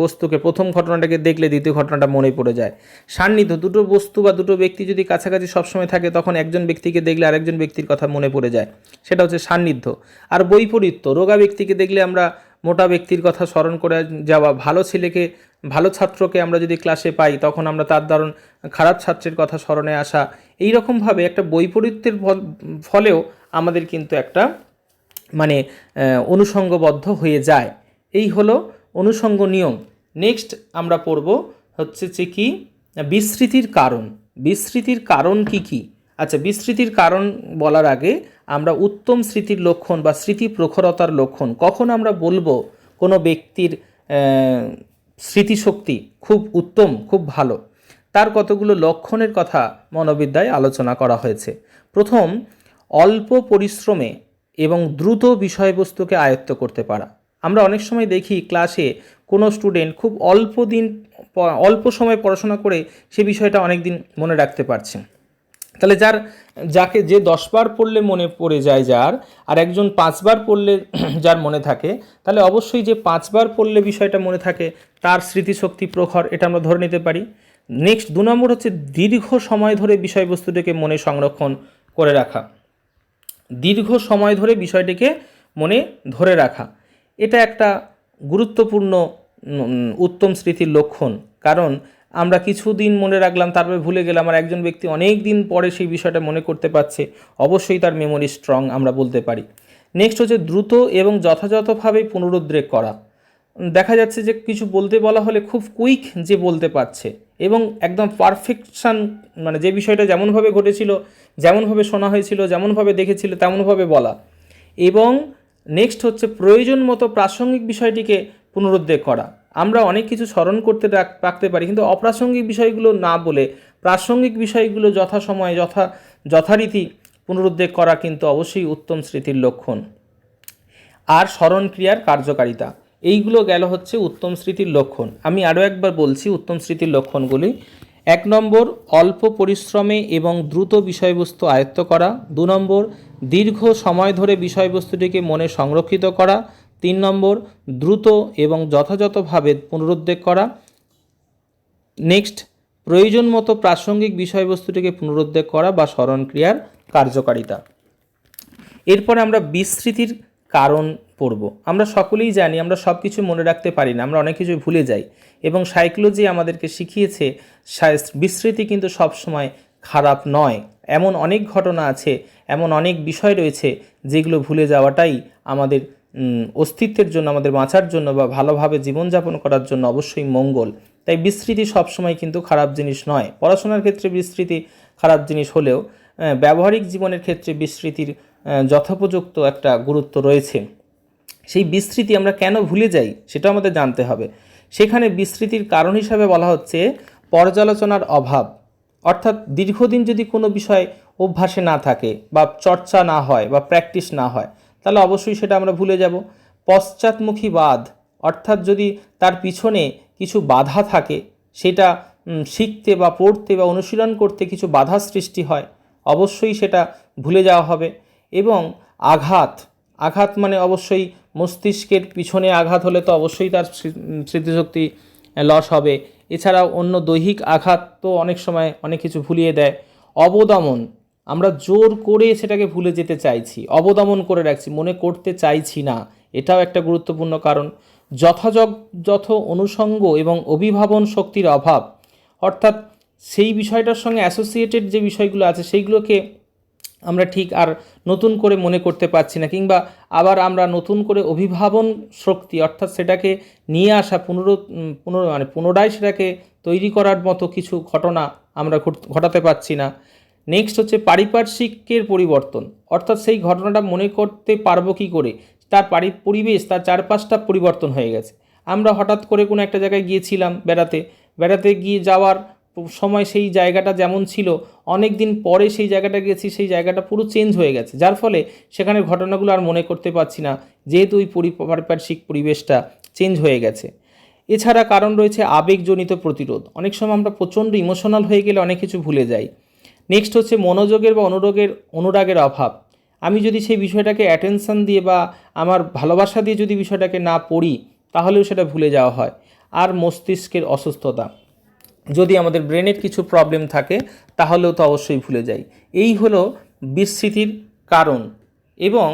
A: বস্তুকে, প্রথম ঘটনাটাকে দেখলে দ্বিতীয় ঘটনাটা মনে পড়ে যায়। সান্নিধ্য, দুটো বস্তু বা দুটো ব্যক্তি যদি কাছাকাছি সবসময় থাকে, তখন একজন ব্যক্তিকে দেখলে আরেকজন ব্যক্তির কথা মনে পড়ে যায়, সেটা হচ্ছে সান্নিধ্য। আর বৈপরীত্য, রোগা ব্যক্তিকে দেখলে আমরা মোটা ব্যক্তির কথা স্মরণ করে যাওয়া, ভালো ছাত্রকে আমরা যদি ক্লাসে পাই, তখন আমরা তার দারুণ খারাপ ছাত্রের কথা স্মরণে আসা। এই রকমভাবে একটা বৈপরীত্যের ফলেও আমাদের কিন্তু একটা অনুষঙ্গবদ্ধ হয়ে যায়। এই হলো অনুষঙ্গ নিয়ম। নেক্সট আমরা পড়ব হচ্ছে যে কি, বিস্মৃতির কারণ। বিস্মৃতির কারণ কি কি? আচ্ছা, বিস্মৃতির কারণ বলার আগে আমরা উত্তম স্মৃতির লক্ষণ বা স্মৃতি প্রখরতার লক্ষণ, কখন আমরা বলবো কোনো ব্যক্তির স্মৃতিশক্তি খুব উত্তম, খুব ভালো, তার কতগুলো লক্ষণের কথা মনোবিদ্যায় আলোচনা করা হয়েছে। প্রথম, অল্প পরিশ্রমে এবং দ্রুত বিষয়বস্তুকে আয়ত্ত করতে পারা। আমরা অনেক সময় দেখি ক্লাসে কোনো স্টুডেন্ট খুব অল্প সময় পড়াশোনা করে সে বিষয়টা অনেক দিন মনে রাখতে পারছে। তাহলে যে 10 বার পড়লে মনে পড়ে যায় যার, আর একজন 5 বার পড়লে যার মনে থাকে, তাহলে অবশ্যই যে 5 বার পড়লে বিষয়টা মনে থাকে তার স্মৃতিশক্তি প্রখর, এটা আমরা ধরে নিতে পারি। নেক্সট 2 নম্বর হচ্ছে দীর্ঘ সময় ধরে বিষয়বস্তুটিকে মনে সংরক্ষণ করে রাখা। দীর্ঘ সময় ধরে বিষয়টিকে মনে ধরে রাখা, এটা একটা গুরুত্বপূর্ণ উত্তম স্মৃতির লক্ষণ। কারণ আমরা কিছুদিন মনে রাখলাম, তারপরে ভুলে গেলাম, আর একজন ব্যক্তি অনেক দিন পরে সেই বিষয়টা মনে করতে পারছে, অবশ্যই তার মেমোরি স্ট্রং আমরা বলতে পারি। নেক্সট হচ্ছে দ্রুত এবং যথাযথভাবে পুনরুদ্রেক করা। দেখা যাচ্ছে যে কিছু বলতে বলা হলে খুব কুইক যে বলতে পারছে এবং একদম পারফেকশান, যে বিষয়টা যেমনভাবে ঘটেছিল, যেমনভাবে শোনা হয়েছিল, যেমনভাবে দেখেছিল, তেমনভাবে বলা। এবং নেক্সট হচ্ছে প্রয়োজন মতো প্রাসঙ্গিক বিষয়টিকে পুনরুদ্রেক করা। আমরা অনেক কিছু স্মরণ করতে রাখতে পারি, কিন্তু অপ্রাসঙ্গিক বিষয়গুলো না বলে প্রাসঙ্গিক বিষয়গুলো যথাসময়ে যথারীতি পুনরুদ্রেক করা কিন্তু অবশ্যই উত্তম স্মৃতির লক্ষণ। আর স্মরণ ক্রিয়ার কার্যকারিতা, এইগুলো গেল হচ্ছে উত্তম স্মৃতির লক্ষণ। আমি আরও একবার বলছি উত্তম স্মৃতির লক্ষণগুলি। 1 নম্বর, অল্প পরিশ্রমে এবং দ্রুত বিষয়বস্তু আয়ত্ত করা। 2 নম্বর, দীর্ঘ সময় ধরে বিষয়বস্তুটিকে মনে সংরক্ষিত করা। 3 নম্বর, দ্রুত এবং যথাযথভাবে পুনরুদ্রেক করা। নেক্সট, প্রয়োজন মতো প্রাসঙ্গিক বিষয়বস্তুটিকে পুনরুদ্রেক করা বা স্মরণক্রিয়ার কার্যকারিতা। এরপরে আমরা বিস্মৃতির কারণ পড়ব। আমরা সকলেই জানি আমরা সব কিছু মনে রাখতে পারি না, আমরা অনেক কিছু ভুলে যাই, এবং সাইকোলজি আমাদেরকে শিখিয়েছে বিস্মৃতি কিন্তু সবসময় খারাপ নয়। এমন অনেক ঘটনা আছে, এমন অনেক বিষয় রয়েছে যেগুলো ভুলে যাওয়াটাই আমাদের অস্তিত্বের জন্য, আমাদের বাঁচার জন্য বা ভালোভাবে জীবনযাপন করার জন্য অবশ্যই মঙ্গল। তাই বিস্মৃতি সবসময় কিন্তু খারাপ জিনিস নয়। পড়াশোনার ক্ষেত্রে বিস্মৃতি খারাপ জিনিস হলেও ব্যবহারিক জীবনের ক্ষেত্রে বিস্মৃতির যথোপযুক্ত একটা গুরুত্ব রয়েছে। সেই বিস্মৃতি আমরা কেন ভুলে যাই সেটা আমাদের জানতে হবে। সেখানে বিস্মৃতির কারণ হিসাবে বলা হচ্ছে পর্যালোচনার অভাব। অর্থাৎ দীর্ঘদিন যদি কোনো বিষয় অভ্যাসে না থাকে বা চর্চা না হয় বা প্র্যাকটিস না হয়, তাহলে অবশ্যই সেটা আমরা ভুলে যাব। পশ্চাৎমুখী বাদ, অর্থাৎ যদি তার পিছনে কিছু বাধা থাকে, সেটা শিখতে বা পড়তে বা অনুশীলন করতে কিছু বাধা সৃষ্টি হয়, অবশ্যই সেটা ভুলে যাওয়া হবে। এবং আঘাত অবশ্যই মস্তিষ্কের পিছনে আঘাত হলে তো অবশ্যই তার স্মৃতিশক্তি লস হবে। এছাড়াও অন্য দৈহিক আঘাত তো অনেক সময় অনেক কিছু ভুলিয়ে দেয়। অবদমন, আমরা জোর করে সেটাকে ভুলে যেতে চাইছি, অবদমন করে রাখছি, মনে করতে চাইছি না, এটাও একটা গুরুত্বপূর্ণ কারণ। যথাযথ অনুষঙ্গ এবং অভিভাবন শক্তির অভাব, অর্থাৎ সেই বিষয়টার সঙ্গে অ্যাসোসিয়েটেড যে বিষয়গুলো আছে সেইগুলোকে আমরা ঠিক আর নতুন করে মনে করতে পারছি না, কিংবা আবার আমরা নতুন করে অভিভাবন শক্তি অর্থাৎ সেটাকে নিয়ে আসা পুনরায় সেটাকে তৈরি করার মতো কিছু ঘটনা আমরা ঘটাতে পারছি না। নেক্সট হচ্ছে পারিপার্শ্বিকের পরিবর্তন, অর্থাৎ সেই ঘটনাটা মনে করতে পারবো কী করে, তার পরিবেশ, তার চারপাশটা পরিবর্তন হয়ে গেছে। আমরা হঠাৎ করে কোনো একটা জায়গায় গিয়েছিলাম বেড়াতে গিয়ে যাওয়ার সময় সেই জায়গাটা যেমন ছিল, অনেক দিন পরে সেই জায়গাটা গেছি, সেই জায়গাটা পুরো চেঞ্জ হয়ে গেছে, যার ফলে সেখানের ঘটনাগুলো আর মনে করতে পারছি না, যেহেতু ওই পারিপার্শ্বিক পরিবেশটা চেঞ্জ হয়ে গেছে। এছাড়া কারণ রয়েছে আবেগজনিত প্রতিরোধ, অনেক সময় আমরা প্রচণ্ড ইমোশনাল হয়ে গেলে অনেক কিছু ভুলে যাই। নেক্সট হচ্ছে মনোযোগের বা অনুরাগের অভাব, আমি যদি সেই বিষয়টাকে অ্যাটেনশন দিয়ে বা আমার ভালোবাসা দিয়ে যদি বিষয়টাকে না পড়ি তাহলেও সেটা ভুলে যাওয়া হয়। আর মস্তিষ্কের অসুস্থতা, যদি আমাদের ব্রেনের কিছু প্রবলেম থাকে তাহলেও তো অবশ্যই ভুলে যাই। এই হলো বিস্মৃতির কারণ। এবং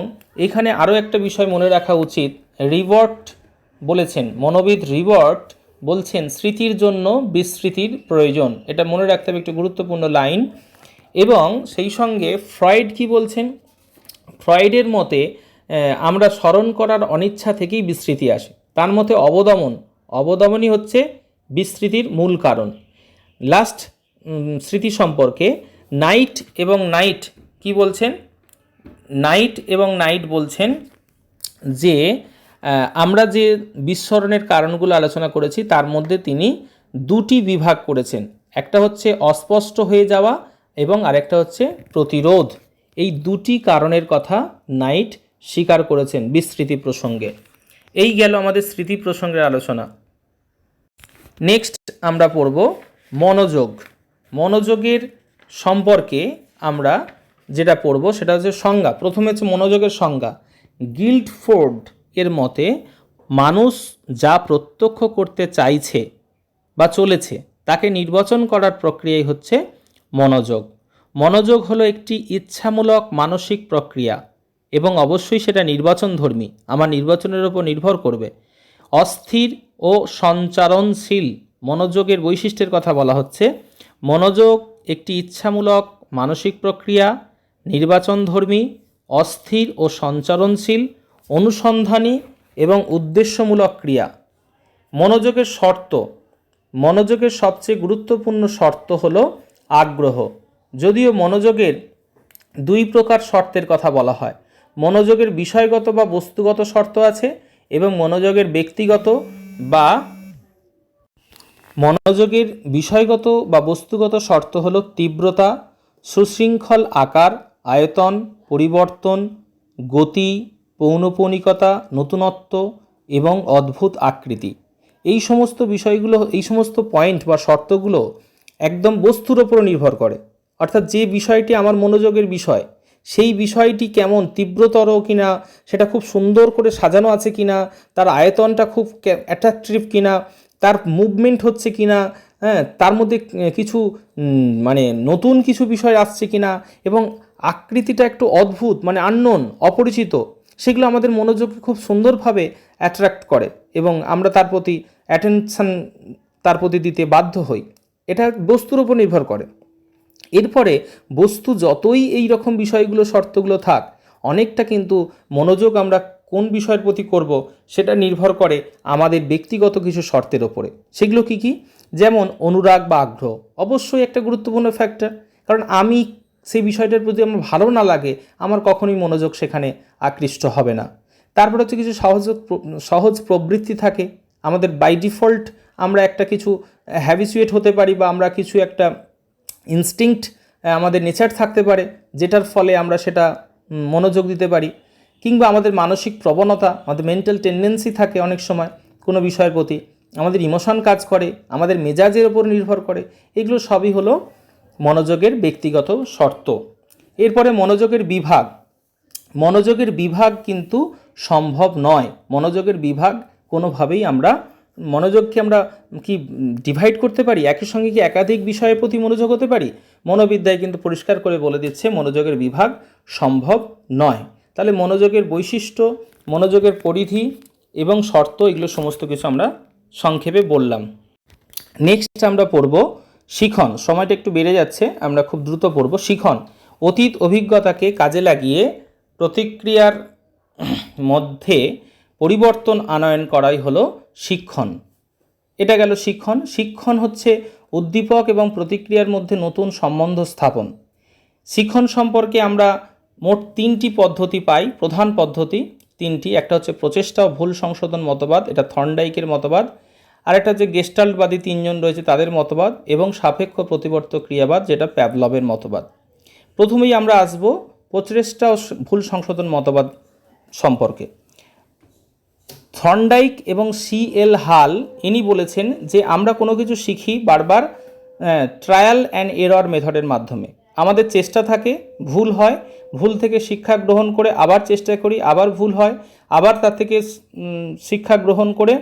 A: এখানে আরও একটা বিষয় মনে রাখা উচিত, রিভর্ট বলেছেন, মনোবিদ রিভর্ট বলছেন স্মৃতির জন্য বিস্মৃতির প্রয়োজন, এটা মনে রাখতে হবে, একটি গুরুত্বপূর্ণ লাইন। এবং সেই সঙ্গে ফ্রয়েড কি বলছেন, ফ্রয়েডের মতে আমরা স্মরণ করার অনিচ্ছা থেকেই বিস্মৃতি আসে, তার মতে অবদমনই হচ্ছে বিস্মৃতির মূল কারণ। লাস্ট স্মৃতি সম্পর্কে নাইট কি বলছেন, নাইট বলছেন যে আমরা যে বিস্মরণের কারণগুলো আলোচনা করেছি তার মধ্যে তিনি দুটি বিভাগ করেছেন, একটা হচ্ছে অস্পষ্ট হয়ে যাওয়া এবং আরেকটা হচ্ছে প্রতিরোধ। এই দুটি কারণের কথা নাইট স্বীকার করেছেন বিস্মৃতি প্রসঙ্গে। এই গেল আমাদের স্মৃতি প্রসঙ্গের আলোচনা। নেক্সট আমরা পড়ব মনোযোগের সম্পর্কে আমরা যেটা পড়ব সেটা হচ্ছে সংজ্ঞা। প্রথমে হচ্ছে মনোযোগের সংজ্ঞা। গিল্ডফোর্ড এর মতে মানুষ যা প্রত্যক্ষ করতে চাইছে বা চলেছে তাকে নির্বাচন করার প্রক্রিয়াই হচ্ছে মনোযোগ হলো একটি ইচ্ছামূলক মানসিক প্রক্রিয়া এবং অবশ্যই সেটা নির্বাচনধর্মী, আমার নির্বাচনের উপর নির্ভর করবে। অস্থির ও সঞ্চারণশীল মনোযোগের বৈশিষ্ট্যের কথা বলা হচ্ছে। মনোযোগ একটি ইচ্ছামূলক মানসিক প্রক্রিয়া, নির্বাচনধর্মী, অস্থির ও সঞ্চারণশীল, অনুসন্ধানী এবং উদ্দেশ্যমূলক ক্রিয়া। মনোযোগের সবচেয়ে গুরুত্বপূর্ণ শর্ত হলো আগ্রহ। যদিও মনোযোগের দুই প্রকার শর্তের কথা বলা হয়, মনোযোগের বিষয়গত বা বস্তুগত শর্ত আছে এবং মনোযোগের বিষয়গত বা বস্তুগত শর্ত হলো তীব্রতা, সুশৃঙ্খল আকার, আয়তন, পরিবর্তন, গতি, পৌনঃপুনিকতা, নতুনত্ব এবং অদ্ভুত আকৃতি। এই সমস্ত পয়েন্ট বা শর্তগুলো একদম বস্তুর ওপর নির্ভর করে, অর্থাৎ যে বিষয়টি আমার মনোযোগের বিষয় সেই বিষয়টি কেমন তীব্রতর কিনা, সেটা খুব সুন্দর করে সাজানো আছে কিনা, তার আয়তনটা খুব অ্যাট্রাকটিভ কিনা, তার মুভমেন্ট হচ্ছে কিনা, তার মধ্যে কিছু নতুন কিছু বিষয় আসছে কিনা, এবং আকৃতিটা একটু অদ্ভুত আননোন, অপরিচিত, সেগুলো আমাদের মনোযোগকে খুব সুন্দরভাবে অ্যাট্রাক্ট করে এবং আমরা তার প্রতি অ্যাটেনশন দিতে বাধ্য হই। এটা বস্তুর উপর নির্ভর করে। এরপরে বস্তু যতই এই রকম বিষয়গুলো শর্তগুলো থাক, অনেকটা কিন্তু মনোযোগ আমরা কোন বিষয়ের প্রতি করব সেটা নির্ভর করে আমাদের ব্যক্তিগত কিছু শর্তের ওপরে। সেগুলো কি কি? যেমন অনুরাগ বা আগ্রহ অবশ্যই একটা গুরুত্বপূর্ণ ফ্যাক্টর, কারণ আমি সেই বিষয়টার প্রতি আমার ভালো না লাগে আমার কখনোই মনোযোগ সেখানে আকৃষ্ট হবে না। তারপর হচ্ছে কিছু সহজ প্রবৃত্তি থাকে আমাদের, বাই ডিফল্ট আমরা একটা কিছু হ্যাবিচুয়েট হতে পারি বা আমরা কিছু একটা ইনস্টিংক্ট আমাদের নেচার থাকতে পারে যেটার ফলে আমরা সেটা মনোযোগ দিতে পারি, কিংবা আমাদের মানসিক প্রবণতা, আমাদের মেন্টাল টেন্ডেন্সি থাকে অনেক সময় কোনো বিষয়ের প্রতি, আমাদের ইমোশন কাজ করে, আমাদের মেজাজের ওপর নির্ভর করে। এগুলো সবই হলো মনোযোগের ব্যক্তিগত শর্ত। এরপরে মনোযোগের বিভাগ কিন্তু সম্ভব নয়, মনোযোগের বিভাগ কোনোভাবেই আমরা মনোযোগকে আমরা কি ডিভাইড করতে পারি? একই সঙ্গে কি একাধিক বিষয়ের প্রতি মনোযোগ হতে পারি? মনোবিদ্যায় কিন্তু পরিষ্কার করে বলে দিচ্ছে মনোযোগের বিভাগ সম্ভব নয়। তাহলে মনোযোগের বৈশিষ্ট্য, মনোযোগের পরিধি এবং শর্ত, এগুলো সমস্ত কিছু আমরা সংক্ষেপে বললাম। নেক্সট আমরা পড়ব শিখন। সময়টা একটু বেড়ে যাচ্ছে, আমরা খুব দ্রুত পড়ব। শিখন অতীত অভিজ্ঞতাকে কাজে লাগিয়ে প্রতিক্রিয়ার মধ্যে পরিবর্তন আনয়ন করাই হলো শিক্ষণ। এটা গেল শিক্ষণ। শিক্ষণ হচ্ছে উদ্দীপক এবং প্রতিক্রিয়ার মধ্যে নতুন সম্বন্ধ স্থাপন। শিক্ষণ সম্পর্কে আমরা মোট 3টি পদ্ধতি পাই, প্রধান পদ্ধতি 3টি। একটা হচ্ছে প্রচেষ্টা ও ভুল সংশোধন মতবাদ, এটা থর্নডাইকের মতবাদ। আর একটা হচ্ছে গেস্টাল্টবাদী 3জন রয়েছে তাদের মতবাদ, এবং সাপেক্ষ প্রতিবর্তক ক্রিয়াবাদ, যেটা প্যাভলভের মতবাদ। প্রথমেই আমরা আসব প্রচেষ্টা ও ভুল সংশোধন মতবাদ সম্পর্কে। থর্নডাইক এবং C.L. হাল ইনি বলেছেন যে আমরা কোনো কিছু শিখি বারবার ট্রায়াল অ্যান্ড এরর মেথডের মাধ্যমে। আমাদের চেষ্টা থাকে, ভুল হয়, ভুল থেকে শিক্ষা গ্রহণ করে আবার চেষ্টা করি, আবার ভুল হয়, আবার তার থেকে শিক্ষা গ্রহণ করে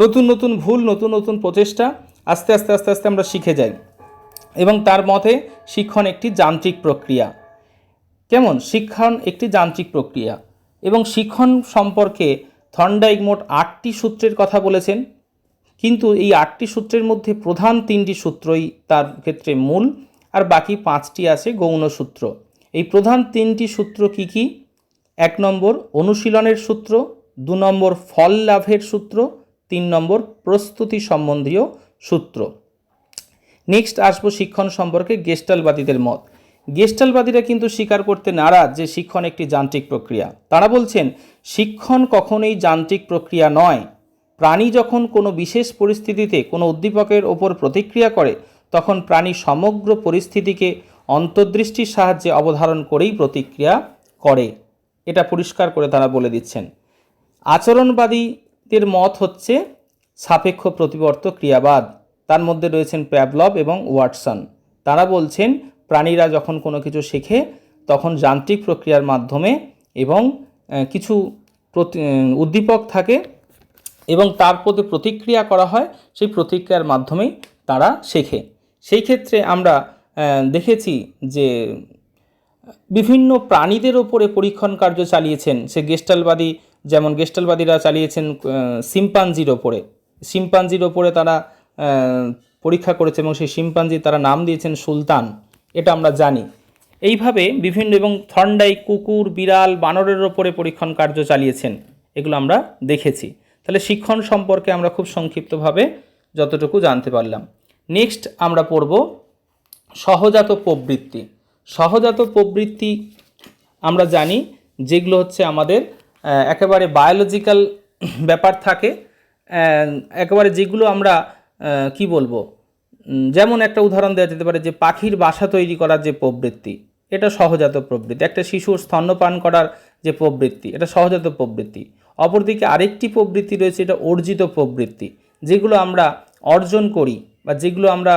A: নতুন নতুন ভুল, নতুন নতুন প্রচেষ্টা, আস্তে আস্তে আস্তে আস্তে আমরা শিখে যাই। এবং তার মতে শিক্ষণ একটি যান্ত্রিক প্রক্রিয়া। কেমন? শিক্ষণ একটি যান্ত্রিক প্রক্রিয়া। এবং শিক্ষণ সম্পর্কে থর্নডাইক মোট 8টি সূত্রের কথা বলেছেন, কিন্তু এই 8টি সূত্রের মধ্যে প্রধান 3টি সূত্রই তার ক্ষেত্রে মূল, আর বাকি 5টি আছে গৌণ সূত্র। এই প্রধান 3টি সূত্র কি কি? 1 নম্বর অনুশীলনের সূত্র, 2 নম্বর ফল লাভের সূত্র, 3 নম্বর প্রস্তুতি সম্বন্ধীয় সূত্র। নেক্সট আসবো শিক্ষণ সম্পর্কে গেস্টালবাদীদের মত। গেস্টালবাদীরা কিন্তু স্বীকার করতে নারাজ যে শিক্ষণ একটি যান্ত্রিক প্রক্রিয়া। তারা বলছেন শিক্ষণ কখনোই যান্ত্রিক প্রক্রিয়া নয়। প্রাণী যখন কোনো বিশেষ পরিস্থিতিতে কোনো উদ্দীপকের ওপর প্রতিক্রিয়া করে, তখন প্রাণী সমগ্র পরিস্থিতিকে অন্তর্দৃষ্টির সাহায্যে অবধারণ করেই প্রতিক্রিয়া করে। এটা পরিষ্কার করে তারা বলে দিচ্ছেন। আচরণবাদীদের মত হচ্ছে সাপেক্ষ প্রতিবর্তক ক্রিয়াবাদ। তার মধ্যে রয়েছেন প্যাভলভ এবং ওয়াটসন। তারা বলছেন প্রাণীরা যখন কোনো কিছু শেখে তখন যান্ত্রিক প্রক্রিয়ার মাধ্যমে, এবং কিছু উদ্দীপক থাকে এবং তার প্রতি প্রতিক্রিয়া করা হয়, সেই প্রতিক্রিয়ার মাধ্যমেই তারা শেখে। সেই ক্ষেত্রে আমরা দেখেছি যে বিভিন্ন প্রাণীদের ওপরে পরীক্ষণ কার্য চালিয়েছেন সে গেস্টালবাদী, যেমন গেস্টালবাদীরা চালিয়েছেন শিম্পাঞ্জির ওপরে। শিম্পাঞ্জির ওপরে তারা পরীক্ষা করেছে এবং সেই শিম্পাঞ্জি তারা নাম দিয়েছেন সুলতান, এটা আমরা জানি। এইভাবে বিভিন্ন, এবং থর্নডাইক কুকুর, বিড়াল, বানরের ওপরে পরীক্ষণ কার্য চালিয়েছেন, এগুলো আমরা দেখেছি। তাহলে শিক্ষণ সম্পর্কে আমরা খুব সংক্ষিপ্তভাবে যতটুকু জানতে পারলাম। নেক্সট আমরা পড়ব সহজাত প্রবৃত্তি। সহজাত প্রবৃত্তি আমরা জানি যেগুলো হচ্ছে আমাদের একেবারে বায়োলজিক্যাল ব্যাপার থাকে, একেবারে যেগুলো আমরা কি বলবো, যেমন একটা উদাহরণ দেওয়া যেতে পারে যে পাখির বাসা তৈরি করার যে প্রবৃত্তি, এটা সহজাত প্রবৃত্তি। একটা শিশুর স্তন্যপান করার যে প্রবৃত্তি, এটা সহজাত প্রবৃত্তি। অপরদিকে আরেকটি প্রবৃত্তি রয়েছে, এটা অর্জিত প্রবৃত্তি, যেগুলো আমরা অর্জন করি বা যেগুলো আমরা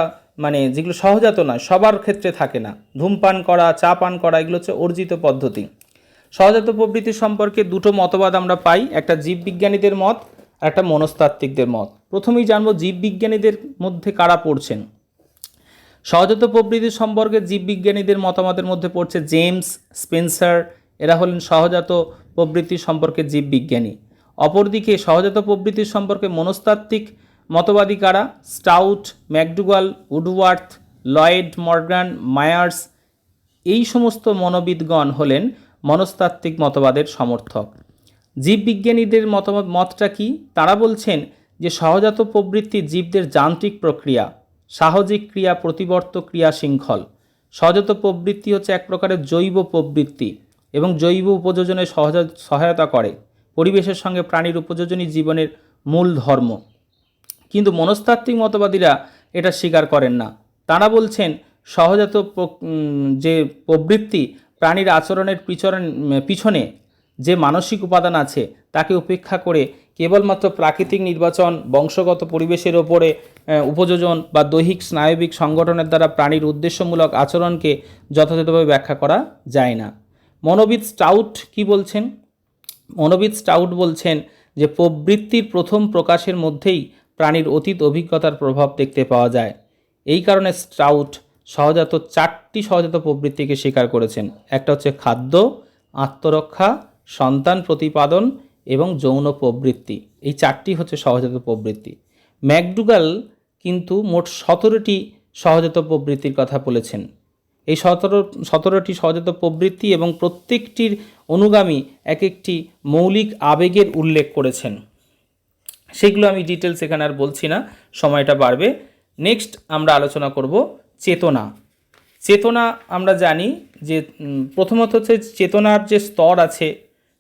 A: যেগুলো সহজাত নয়, সবার ক্ষেত্রে থাকে না। ধূমপান করা, চা পান করা, এগুলো হচ্ছে অর্জিত পদ্ধতি। সহজাত প্রবৃত্তি সম্পর্কে দুটো মতবাদ আমরা পাই, একটা জীববিজ্ঞানীদের মত আর একটা মনস্তাত্ত্বিকদের মত। প্রথমেই জানবো জীববিজ্ঞানীদের মধ্যে কারা পড়ছেন। সহজাত প্রবৃত্তি সম্পর্কে জীববিজ্ঞানীদের মতামতের মধ্যে পড়ছে জেমস স্পেন্সার, এরা হলেন সহজাত প্রবৃত্তি সম্পর্কে জীববিজ্ঞানী। অপরদিকে সহজাত প্রবৃত্তি সম্পর্কে মনস্তাত্ত্বিক মতবাদী কারা? Stout, McDougall, Woodworth, Lloyd Morgan, Myers, এই সমস্ত মনোবিদগণ হলেন মনস্তাত্ত্বিক মতবাদের সমর্থক। জীববিজ্ঞানীদের মতটা কি? তারা বলছেন যে সহজাত প্রবৃত্তি জীবদের যান্ত্রিক প্রক্রিয়া, সাহজিক ক্রিয়া, প্রতিবর্তক ক্রিয়া শৃঙ্খল। সহজাত প্রবৃত্তি হচ্ছে এক প্রকারের জৈব প্রবৃত্তি এবং জৈব উপযোজনে সহায়তা করে। পরিবেশের সঙ্গে প্রাণীর উপযোজনই জীবনের মূল ধর্ম। কিন্তু মনস্তাত্ত্বিক মতবাদীরা এটা স্বীকার করেন না। তারা বলছেন সহজাত যে প্রবৃত্তি প্রাণীর আচরণের পিছনে যে মানসিক উপাদান আছে তাকে উপেক্ষা করে কেবলমাত্র প্রাকৃতিক নির্বাচন, বংশগত পরিবেশের ওপরে উপযোজন বা দৈহিক স্নায়বিক সংগঠনের দ্বারা প্রাণীর উদ্দেশ্যমূলক আচরণকে যথাযথভাবে ব্যাখ্যা করা যায় না। মনোবিদ স্টাউট কি বলছেন? মনোবিদ স্টাউট বলছেন যে প্রবৃত্তির প্রথম প্রকাশের মধ্যেই প্রাণীর অতীত অভিজ্ঞতার প্রভাব দেখতে পাওয়া যায়। এই কারণে স্ট্রাউট সহজাত 4টি সহজাত প্রবৃত্তিকে স্বীকার করেছেন। একটা হচ্ছে খাদ্য, আত্মরক্ষা, সন্তান প্রতিপাদন এবং যৌন প্রবৃত্তি। এই 4টি হচ্ছে সহজাত প্রবৃত্তি। ম্যাকডুগাল কিন্তু মোট 17টি সহজাত প্রবৃত্তির কথা বলেছেন। এই 17টি সহজাত প্রবৃত্তি এবং প্রত্যেকটির অনুগামী এক একটি মৌলিক আবেগের উল্লেখ করেছেন। সেগুলো আমি ডিটেলস এখানে আর বলছি না, সময়টা বাড়বে। নেক্সট আমরা আলোচনা করব চেতনা। চেতনা আমরা জানি যে প্রথমত হচ্ছে চেতনার যে স্তর আছে,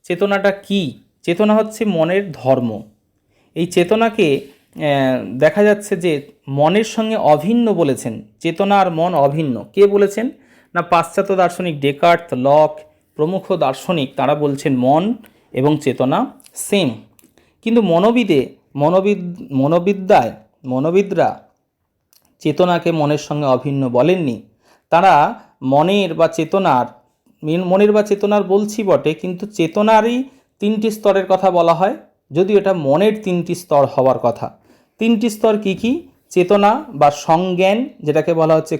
A: চেতনাটা কি? চেতনা হচ্ছে মনের ধর্ম। এই চেতনাকে দেখা যাচ্ছে যে মনের সঙ্গে অভিন্ন বলেছেন। চেতনা আর মন অভিন্ন। কে বলেছেন? না পাশ্চাত্য দার্শনিক ডেকার্ট, লক প্রমুখ দার্শনিক তারা বলছেন মন এবং চেতনা সেম। কিন্তু মনোবিদরা চেতনাকে মনের সঙ্গে অভিন্ন বলেননি। তারা মনের বা চেতনার বলছি বটে, কিন্তু চেতনারই 3টি স্তরের কথা বলা হয়, যদিও এটা মনের 3টি স্তর হওয়ার কথা। 3টি স্তর কি কি? চেতনা বা সংজ্ঞান, যেটাকে বলা হচ্ছে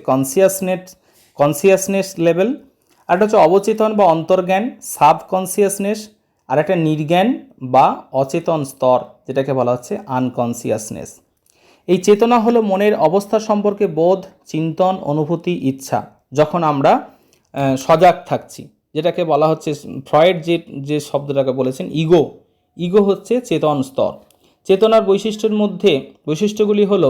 A: কনসিয়াসনেস লেভেল। আর একটা হচ্ছে অবচেতন বা অন্তর্জ্ঞান, সাবকনসিয়াসনেস। আর একটা নির্জ্ঞান বা অচেতন স্তর, যেটাকে বলা হচ্ছে আনকনসিয়াসনেস। এই চেতনা হলো মনের অবস্থা সম্পর্কে বোধ, চিন্তন, অনুভূতি, ইচ্ছা, যখন আমরা সজাগ থাকছি, যেটাকে বলা হচ্ছে ফ্রয়েড যে শব্দটাকে বলেছেন ইগো হচ্ছে চেতন স্তর। চেতনার বৈশিষ্ট্যগুলি হলো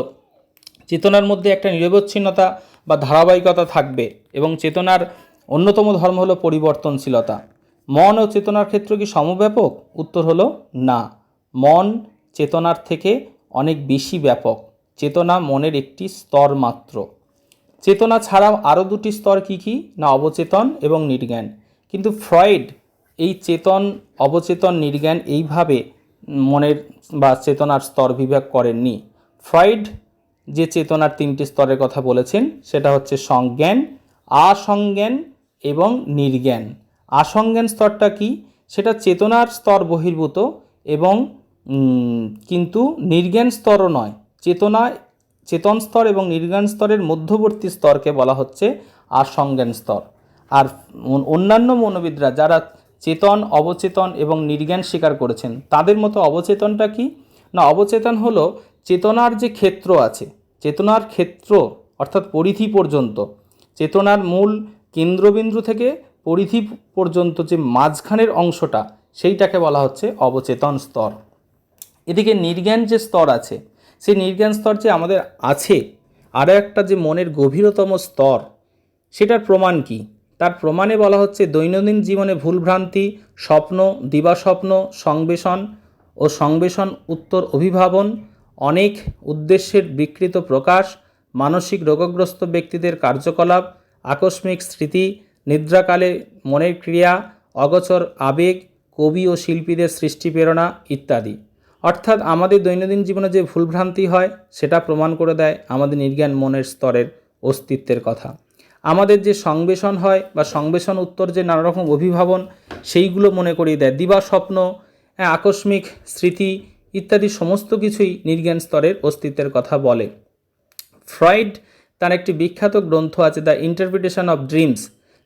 A: চেতনার মধ্যে একটা নিরবচ্ছিন্নতা বা ধারাবাহিকতা থাকবে এবং চেতনার অন্যতম ধর্ম হলো পরিবর্তনশীলতা। মন ও চেতনার ক্ষেত্র কি সমব্যাপক? উত্তর হলো না। মন চেতনার থেকে অনেক বেশি ব্যাপক। চেতনা মনের একটি স্তর মাত্র। চেতনা ছাড়াও আরও 2টি স্তর কি কি? না অবচেতন এবং নির্জ্ঞান। কিন্তু ফ্রয়েড এই চেতন, অবচেতন, নির্জ্ঞান এইভাবে মনের বা চেতনার স্তর বিভাগ করেননি। ফ্রয়েড যে চেতনার 3টি স্তরের কথা বলেছেন সেটা হচ্ছে সংজ্ঞান, আসংজ্ঞান এবং নির্জ্ঞান। আসংজ্ঞান স্তরটা কি? সেটা চেতনার স্তর বহির্ভূত এবং কিন্তু নির্জ্ঞান স্তরও নয়। চেতন স্তর এবং নির্জ্ঞান স্তরের মধ্যবর্তী স্তরকে বলা হচ্ছে আসংজ্ঞান স্তর। আর অন্যান্য মনোবিদরা যারা চেতন, অবচেতন এবং নির্জ্ঞান স্বীকার করেছেন, তাদের মতো অবচেতনটা কি? না অবচেতন হলো চেতনার যে ক্ষেত্র আছে, চেতনার ক্ষেত্র অর্থাৎ পরিধি পর্যন্ত, চেতনার মূল কেন্দ্রবিন্দু থেকে পরিধি পর্যন্ত যে মাঝখানের অংশটা, সেইটাকে বলা হচ্ছে অবচেতন স্তর। এদিকে নির্জ্ঞান যে স্তর আছে, সেই নির্জ্ঞান স্তর যে আমাদের আছে, আরও একটা যে মনের গভীরতম স্তর, সেটার প্রমাণ কি? তার প্রমাণে বলা হচ্ছে দৈনন্দিন জীবনে ভুলভ্রান্তি, স্বপ্ন, দিবাস্বপ্ন, সংবেশন উত্তর অভিভাবন, অনেক উদ্দেশ্যের বিকৃত প্রকাশ, মানসিক রোগগ্রস্ত ব্যক্তিদের কার্যকলাপ, আকস্মিক স্মৃতি, নিদ্রাকালে মনের ক্রিয়া, অগোচর আবেগ, কবি ও শিল্পীদের সৃষ্টি প্রেরণা ইত্যাদি। অর্থাৎ আমাদের দৈনন্দিন জীবনে যে ভুলভ্রান্তি হয় সেটা প্রমাণ করে দেয় আমাদের নির্জ্ঞান মনের স্তরের অস্তিত্বের কথা। আমাদের যে সংবেশন হয় বা সংবেশন উত্তর যে নানা রকম অভিভাবন, সেইগুলো মনে করিয়ে দেয়। দিবাস্বপ্ন, আকস্মিক স্মৃতি ইত্যাদি সমস্ত কিছুই নির্জ্ঞান স্তরের অস্তিত্বের কথা বলে। ফ্রয়েড তার একটি বিখ্যাত গ্রন্থ আছে দ্য ইন্টারপ্রিটেশন অফ ড্রিমস,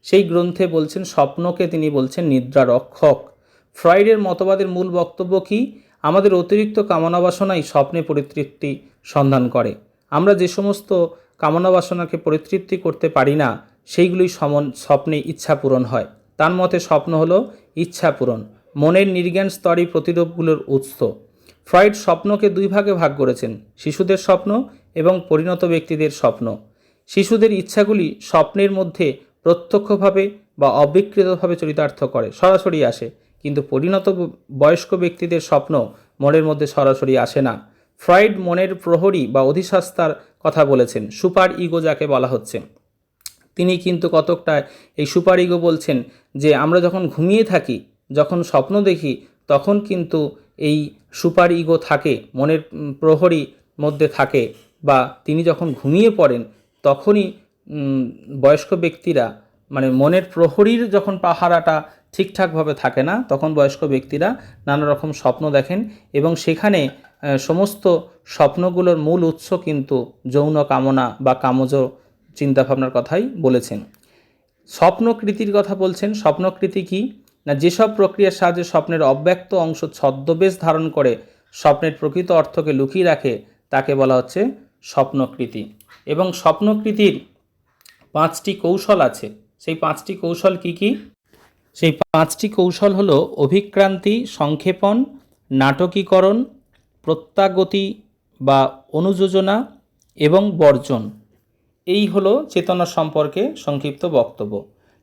A: সেই গ্রন্থে বলছেন স্বপ্নকে তিনি বলছেন নিদ্রা রক্ষক। ফ্রয়েডের মতবাদের মূল বক্তব্য কি? আমাদের অতিরিক্ত কামনা বাসনাই স্বপ্নে পরিতৃপ্তি সন্ধান করে। আমরা যে সমস্ত কামনা বাসনাকে পরিতৃপ্তি করতে পারি না, সেইগুলোই স্বপ্নে ইচ্ছা পূরণ হয়। তার মতে স্বপ্ন হলো ইচ্ছা পূরণ। মনের নির্জ্ঞান স্তরই প্রতিরূপগুলোর উৎস। ফ্রয়েড স্বপ্নকে 2 ভাগে ভাগ করেছেন, শিশুদের স্বপ্ন এবং পরিণত ব্যক্তিদের স্বপ্ন। শিশুদের ইচ্ছাগুলি স্বপ্নের মধ্যে প্রত্যক্ষভাবে বা অবিকৃতভাবে চরিতার্থ করে, সরাসরি আসে, কিন্তু পরিণত বয়স্ক ব্যক্তিদের স্বপ্ন মনের মধ্যে সরাসরি আসে না। ফ্রয়েড মনের প্রহরী বা অধিষ্ঠাতার কথা বলেছেন, সুপার ইগো যাকে বলা হচ্ছে। তিনি কিন্তু কতকটা এই সুপার ইগো বলছেন যে আমরা যখন ঘুমিয়ে থাকি, যখন স্বপ্ন দেখি, তখন কিন্তু এই সুপার ইগো থাকে, মনের প্রহরী মধ্যে থাকে, বা তিনি যখন ঘুমিয়ে পড়েন তখনই বয়স্ক ব্যক্তিরা মানে মনের প্রহরীর যখন পাহারাটা ঠিকঠাকভাবে থাকে না, তখন বয়স্ক ব্যক্তিরা নানা রকম স্বপ্ন দেখেন এবং সেখানে সমস্ত স্বপ্নগুলোর মূল উৎস কিন্তু যৌন কামনা বা কামজ চিন্তাভাবনার কথাই বলেছেন। স্বপ্নকৃতির কথা বলছেন। স্বপ্নকৃতি কি না, যেসব প্রক্রিয়ার সাহায্যে স্বপ্নের অব্যক্ত অংশ ছদ্মবেশ ধারণ করে স্বপ্নের প্রকৃত অর্থকে লুকিয়ে রাখে তাকে বলা হচ্ছে স্বপ্নকৃতি। এবং স্বপ্নকৃতির 5টি কৌশল আছে। সেই 5টি কৌশল কি কি? সেই 5টি কৌশল হলো অভিক্রান্তি, সংক্ষেপণ, নাটকীকরণ, প্রত্যাগতি বা অনুযোজনা এবং বর্জন। এই হলো চেতনা সম্পর্কে সংক্ষিপ্ত বক্তব্য।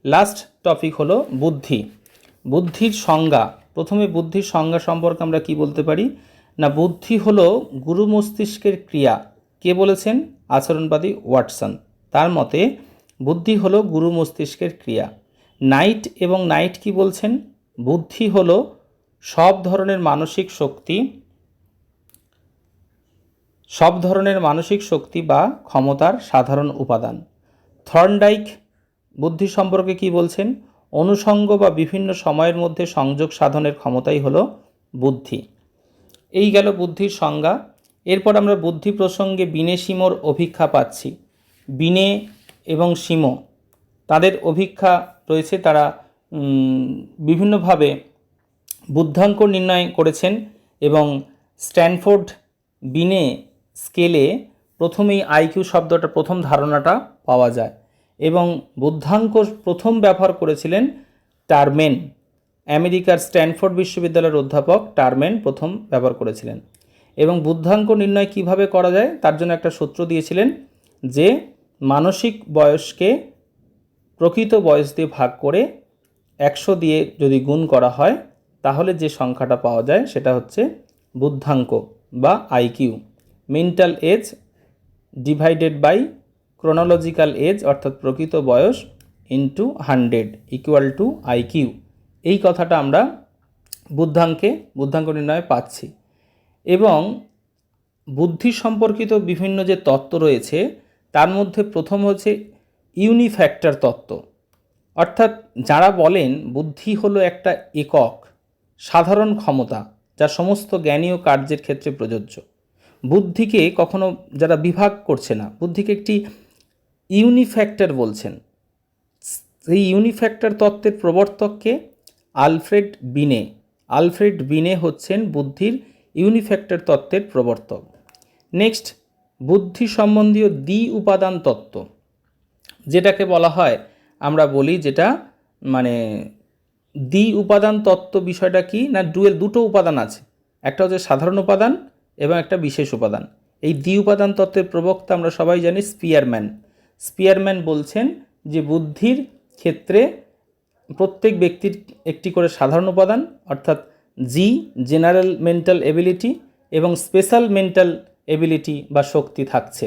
A: লাস্ট টপিক হলো বুদ্ধি। বুদ্ধির সংজ্ঞা। প্রথমে বুদ্ধির সংজ্ঞা সম্পর্কে আমরা কি বলতে পারি না, বুদ্ধি হলো গুরু মস্তিষ্কের ক্রিয়া। কে বলেছেন? আচরণবাদী ওয়াটসন। তার মতে বুদ্ধি হলো গুরু মস্তিষ্কের ক্রিয়া। নাইট এবং নাইট কি বলছেন? বুদ্ধি হলো সব ধরনের মানসিক শক্তি বা ক্ষমতার সাধারণ উপাদান। থর্নডাইক বুদ্ধি সম্পর্কে কি বলছেন? অনুষঙ্গ বা বিভিন্ন সময়ের মধ্যে সংযোগ সাধনের ক্ষমতাই হলো বুদ্ধি। এই গেল বুদ্ধির সংজ্ঞা। এরপর আমরা বুদ্ধি প্রসঙ্গে বিনে সিমোর অভিক্ষা পাচ্ছি। বিনে এবং সিমো তাদের অভিক্ষা রয়েছে। তারা বিভিন্নভাবে বুদ্ধাঙ্ক নির্ণয় করেছেন এবং স্ট্যানফোর্ড বিনে স্কেলে প্রথমেই আইকিউ শব্দটা প্রথম ধারণাটা পাওয়া যায় এবং বুদ্ধাঙ্ক প্রথম ব্যবহার করেছিলেন টারম্যান। আমেরিকার স্ট্যানফোর্ড বিশ্ববিদ্যালয়ের অধ্যাপক টারম্যান প্রথম ব্যবহার করেছিলেন। এবং বুদ্ধাঙ্ক নির্ণয় কিভাবে করা যায় তার জন্য একটা সূত্র দিয়েছিলেন যে মানসিক বয়সকে প্রকৃত বয়স দিয়ে ভাগ করে 100 দিয়ে যদি গুণ করা হয় তাহলে যে সংখ্যাটা পাওয়া যায় সেটা হচ্ছে বুদ্ধাঙ্ক বা IQ. Mental age divided by chronological age অর্থাৎ প্রকৃত বয়স ইন্টু 100 ইকুয়াল টু আইকিউ। এই কথাটা আমরা বুদ্ধাঙ্ক নির্ণয়ে পাচ্ছি। এবং বুদ্ধি সম্পর্কিত বিভিন্ন যে তত্ত্ব রয়েছে তার মধ্যে প্রথম হচ্ছে ইউনিফ্যাক্টর তত্ত্ব। অর্থাৎ যারা বলেন বুদ্ধি হলো একটা একক সাধারণ ক্ষমতা যা সমস্ত জ্ঞানী ও কার্যের ক্ষেত্রে প্রযোজ্য। বুদ্ধিকে কখনো যারা বিভাগ করছে না, বুদ্ধিকে একটি ইউনিফ্যাক্টর বলছেন। এই ইউনিফ্যাক্টর তত্ত্বের প্রবর্তককে আলফ্রেড বিনে হচ্ছেন বুদ্ধির ইউনিফ্যাক্টর তত্ত্বের প্রবর্তক। নেক্সট, বুদ্ধি সম্বন্ধীয় দ্বি উপাদান তত্ত্ব, যেটাকে বলা হয় আমরা বলি যেটা মানে দ্বি উপাদান তত্ত্ব বিষয়টা কি না, দুটো উপাদান আছে, একটা হচ্ছে সাধারণ উপাদান এবং একটা বিশেষ উপাদান। এই দ্বি উপাদান তত্ত্বের প্রবক্তা আমরা সবাই জানি স্পিয়ারম্যান বলছেন যে বুদ্ধির ক্ষেত্রে প্রত্যেক ব্যক্তির একটি করে সাধারণ উপাদান অর্থাৎ জেনারেল মেন্টাল এবিলিটি এবং স্পেশাল মেন্টাল এবিলিটি বা শক্তি থাকছে।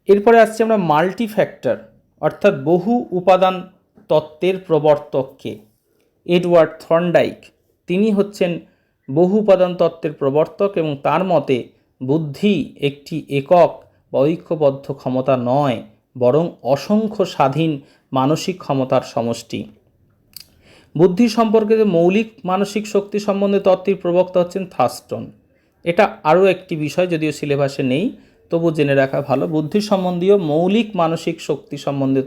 A: এরপরে আসছে আমরা মাল্টিফ্যাক্টর অর্থাৎ বহু উপাদান তত্ত্বের প্রবর্তককে এডওয়ার্ড থর্নডাইক। তিনি হচ্ছেন বহু উপাদান তত্ত্বের প্রবর্তক এবং তার মতে বুদ্ধি একটি একক বা ঐক্যবদ্ধ ক্ষমতা নয়, বরং অসংখ্য স্বাধীন মানসিক ক্ষমতার সমষ্টি। বুদ্ধি সম্পর্কিত মৌলিক মানসিক শক্তি সম্বন্ধে তত্ত্বের প্রবক্তা হচ্ছেন থার্স্টন। এটা আরও একটি বিষয়, যদিও সিলেবাসে নেই, তবু জেনে রাখা ভালো। বুদ্ধি সম্বন্ধীয় মৌলিক মানসিক শক্তি সম্বন্ধে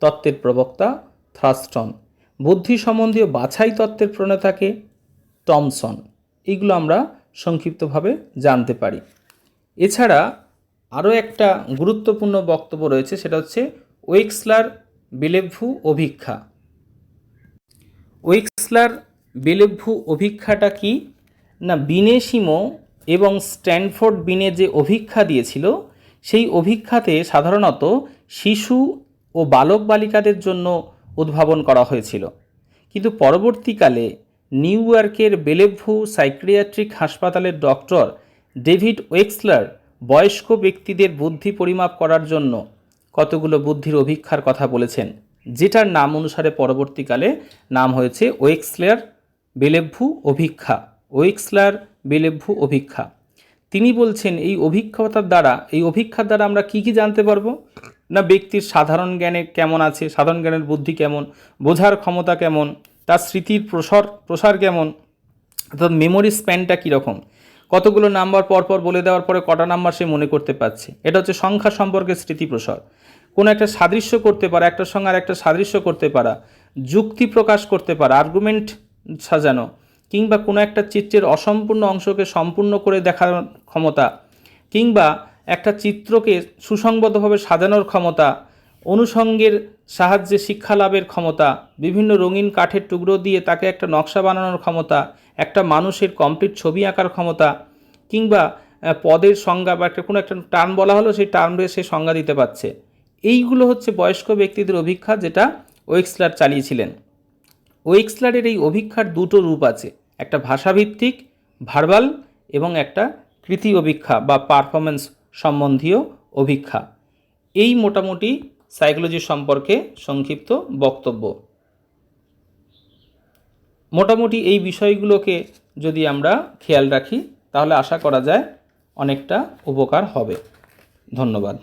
A: তত্ত্বের প্রবক্তা থার্স্টন। বুদ্ধি সম্বন্ধীয় বাছাই তত্ত্বের প্রণেতাকে টমসন। এইগুলো আমরা সংক্ষিপ্তভাবে জানতে পারি। এছাড়া আরও একটা গুরুত্বপূর্ণ বক্তব্য রয়েছে, সেটা হচ্ছে ওয়েক্সলার বেলেভ্যু অভিক্ষা। ওয়েক্সলার বেলেভ্যু অভিক্ষাটা কি না, বিনে সিমো এবং স্ট্যানফোর্ড বিনে যে অভিক্ষা দিয়েছিল সেই অভিক্ষাতে সাধারণত শিশু ও বালক বালিকাদের জন্য উদ্ভাবন করা হয়েছিল, কিন্তু পরবর্তীকালে নিউ ইয়র্কের বেলেভ্যু সাইকিয়াট্রিক হাসপাতালের ডক্টর ডেভিড ওয়েক্সলার বয়স্ক ব্যক্তিদের বুদ্ধি পরিমাপ করার জন্য কতগুলো বুদ্ধির অভিক্ষার কথা বলেছেন, যেটার নাম অনুসারে পরবর্তীকালে নাম হয়েছে ওয়েক্সলার বেলেভ্যু অভিক্ষা। তিনি বলছেন এই অভিক্ষার দ্বারা আমরা কি জানতে পারবো না ব্যক্তির সাধারণ জ্ঞানে কেমন আছে, সাধারণ জ্ঞানের বুদ্ধি কেমন, বোঝার ক্ষমতা কেমন, তার স্মৃতির প্রসার কেমন, অর্থাৎ মেমোরি স্প্যানটা কীরকম, কতগুলো নাম্বার পরপর বলে দেওয়ার পরে কটা নাম্বার সে মনে করতে পারছে, এটা হচ্ছে সংখ্যা সম্পর্কে স্মৃতি প্রসার। কোনো একটা সাদৃশ্য করতে পারা, একটার সঙ্গে আর একটা সাদৃশ্য করতে পারা, যুক্তি প্রকাশ করতে পারা, আর্গুমেন্ট সাজানো, কিংবা কোনো একটা চিত্রের অসম্পূর্ণ অংশকে সম্পূর্ণ করে দেখার ক্ষমতা, কিংবা একটা চিত্রকে সুসংবদ্ধভাবে সাজানোর ক্ষমতা, অনুষঙ্গের সাহায্যে শিক্ষা লাভের ক্ষমতা, বিভিন্ন রঙিন কাঠের টুকরো দিয়ে তাকে একটা নকশা বানানোর ক্ষমতা, একটা মানুষের কমপ্লিট ছবি আঁকার ক্ষমতা, কিংবা পদের সংজ্ঞা বা কোনো একটা টার্ম বলা হলো সেই টার্মে সে সংজ্ঞা দিতে পারছে। এইগুলো হচ্ছে বয়স্ক ব্যক্তিদের অভিক্ষা, যেটা ওয়েক্সলার চালিয়েছিলেন। ওয়েক্সলারের এই অভিক্ষার দুটো রূপ আছে, একটা ভাষাভিত্তিক ভার্বাল এবং একটা কৃতি অভিক্ষা বা পারফরমেন্স সম্বন্ধীয় অভিক্ষা। এই মোটামুটি সাইকোলজি সম্পর্কে সংক্ষিপ্ত বক্তব্য। মোটামুটি এই বিষয়গুলোকে যদি আমরা খেয়াল রাখি তাহলে আশা করা যায় অনেকটা উপকার হবে। ধন্যবাদ।